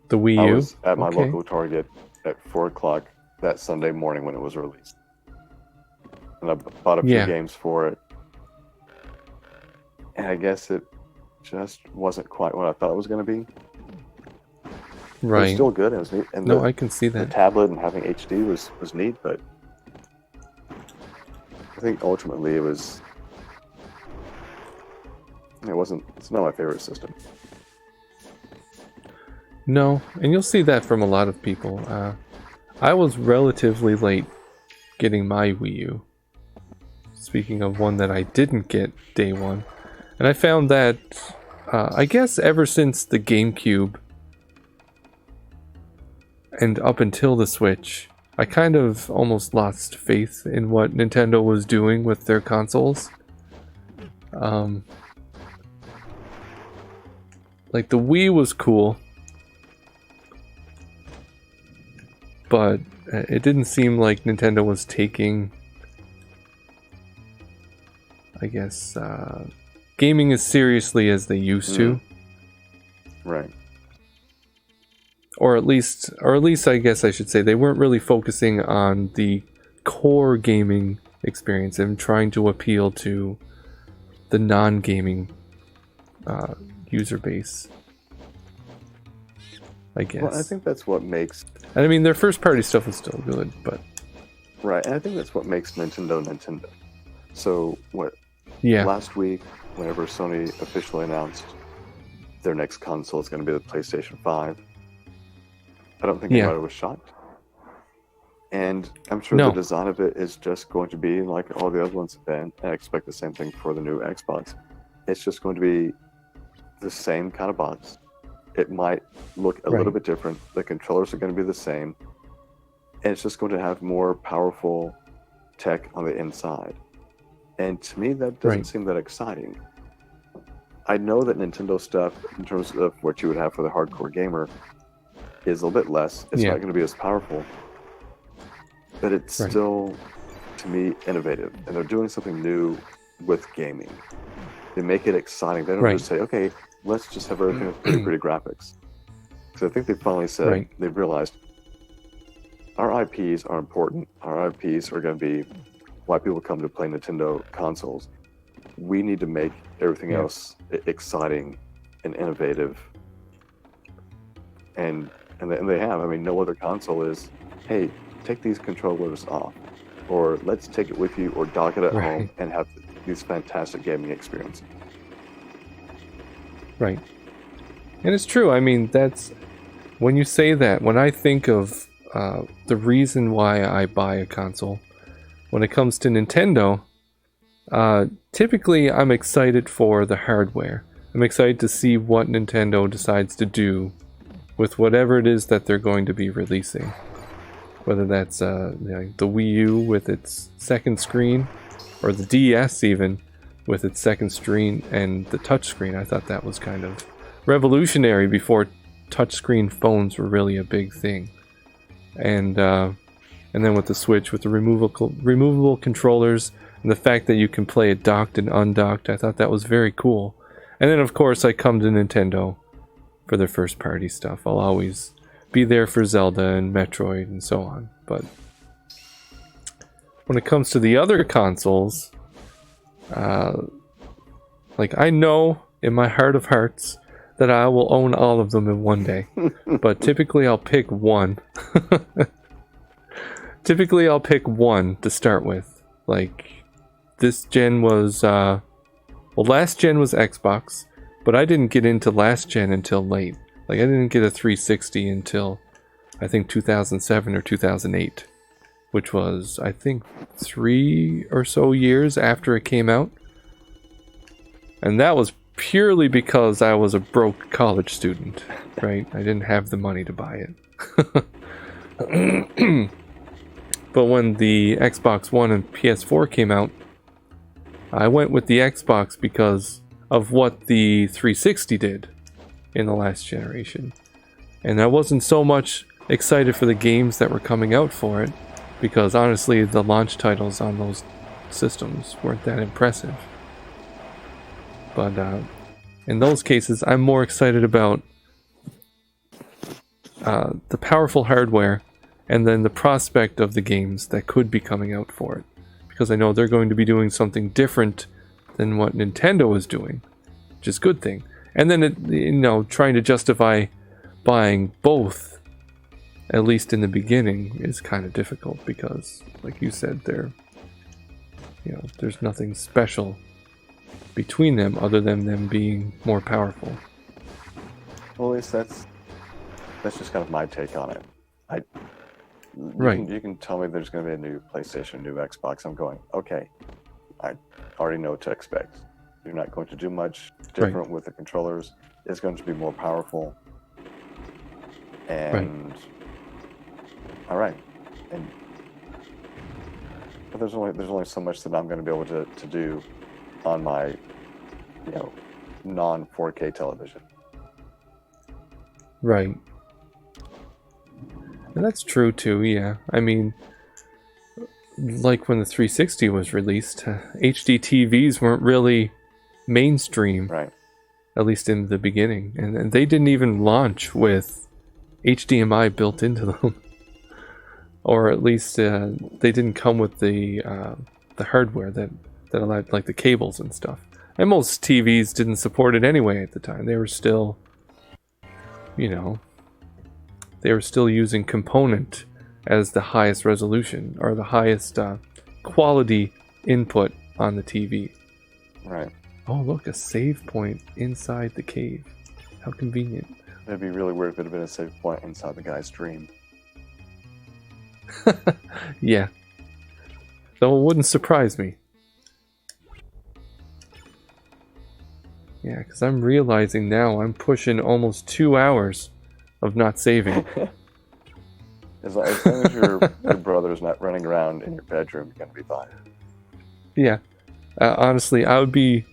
The Wii U? I was at my local Target at 4 o'clock that Sunday morning when it was released. And I bought a few games for it. And I guess it just wasn't quite what I thought it was going to be. Right. It was still good. It was neat. And I can see that. The tablet and having HD was neat, but I think ultimately it's not my favorite system. No, and you'll see that from a lot of people. I was relatively late getting my Wii U. Speaking of one that I didn't get day one. And I found that, I guess ever since the GameCube and up until the Switch, I kind of almost lost faith in what Nintendo was doing with their consoles. Like the Wii was cool, but it didn't seem like Nintendo was taking, I guess, gaming as seriously as they used to. Right. Or at least I guess I should say they weren't really focusing on the core gaming experience and trying to appeal to the non-gaming user base, I guess. Well, I think that's what makes... And I mean, their first-party stuff is still good, but... Right, and I think that's what makes Nintendo. So, last week, whenever Sony officially announced their next console is going to be the PlayStation 5, I don't think anybody was shocked. And I'm sure the design of it is just going to be like all the other ones have been, and I expect the same thing for the new Xbox. It's just going to be the same kind of box. It might look a little bit different. The controllers are going to be the same. And it's just going to have more powerful tech on the inside. And to me, that doesn't seem that exciting. I know that Nintendo stuff, in terms of what you would have for the hardcore gamer, is a little bit less. It's not going to be as powerful. But it's still, to me, innovative. And they're doing something new with gaming. They make it exciting. They don't just say, okay, let's just have everything with pretty graphics. So I think they finally said, they've realized our IPs are important. Our IPs are going to be why people come to play Nintendo consoles. We need to make everything else exciting and innovative. And they have. I mean, no other console is, hey, take these controllers off, or let's take it with you, or dock it at home and have these fantastic gaming experiences. Right. And it's true. I mean, that's when you say that, when I think of the reason why I buy a console, when it comes to Nintendo, typically I'm excited for the hardware. I'm excited to see what Nintendo decides to do with whatever it is that they're going to be releasing. Whether that's the Wii U with its second screen, or the DS even with its second screen and the touchscreen. I thought that was kind of revolutionary before touchscreen phones were really a big thing. And then with the Switch, with the removable controllers, and the fact that you can play it docked and undocked, I thought that was very cool. And then of course I come to Nintendo for their first party stuff. I'll always be there for Zelda and Metroid and so on. But when it comes to the other consoles, like I know in my heart of hearts that I will own all of them in one day. But typically I'll pick one. Typically I'll pick one to start with. Like this gen was last gen was Xbox, but I didn't get into last gen until late. Like I didn't get a 360 until I think 2007 or 2008, which was I think 3 or so years after it came out. And that was purely because I was a broke college student, right? I didn't have the money to buy it. But when the Xbox One and PS4 came out, I went with the Xbox because of what the 360 did in the last generation. And I wasn't so much excited for the games that were coming out for it, because honestly the launch titles on those systems weren't that impressive. But in those cases I'm more excited about the powerful hardware and then the prospect of the games that could be coming out for it, because I know they're going to be doing something different than what Nintendo is doing, which is a good thing. And then trying to justify buying both, at least in the beginning, is kind of difficult because, like you said, there's nothing special between them other than them being more powerful. Well, at least that's just kind of my take on it. You can tell me there's going to be a new PlayStation, new Xbox. I'm going, okay, I already know what to expect. You're not going to do much different with the controllers. It's going to be more powerful. And all right. But there's only so much that I'm going to be able to do on my non 4K television. Right. And that's true too, yeah. I mean, like when the 360 was released, HD TVs weren't really mainstream, right? At least in the beginning, and they didn't even launch with HDMI built into them, or at least they didn't come with the hardware that allowed, like the cables and stuff. And most TVs didn't support it anyway at the time. They were still, they were still using component as the highest resolution or the highest quality input on the TV. Right. Oh, look, a save point inside the cave. How convenient. It'd be really weird if it had been a save point inside the guy's dream. Yeah. Though it wouldn't surprise me. Yeah, because I'm realizing now I'm pushing almost 2 hours of not saving. As long as your brother's not running around in your bedroom, you're going to be fine. Yeah. Honestly, I would be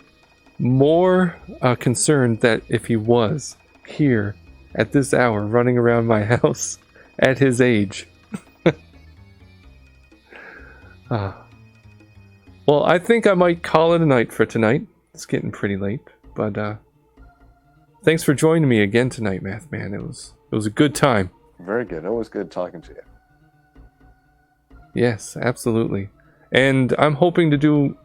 more concerned that if he was here at this hour running around my house at his age. Well, I think I might call it a night for tonight. It's getting pretty late, but thanks for joining me again tonight, Math Man. It was a good time. Very good. Always good talking to you. Yes, absolutely. And I'm hoping to do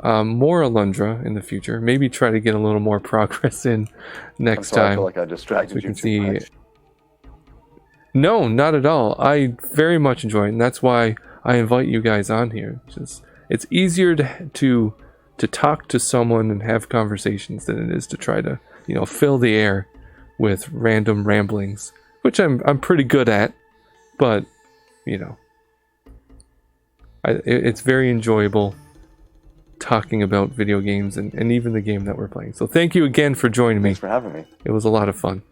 more Alundra in the future. Maybe try to get a little more progress in next time. I feel like I distracted you too much. No, not at all. I very much enjoy it, and that's why I invite you guys on here. It's easier to talk to someone and have conversations than it is to try to, fill the air with random ramblings, which I'm pretty good at, but it's very enjoyable talking about video games and even the game that we're playing. So thank you again for joining me. Thanks for having me. It was a lot of fun.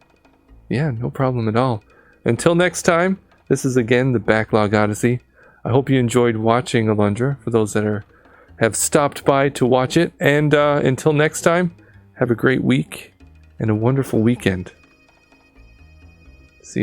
Yeah, no problem at all. Until next time, this is again the Backlog Odyssey. I hope you enjoyed watching Alundra, for those that have stopped by to watch it. And until next time, have a great week and a wonderful weekend.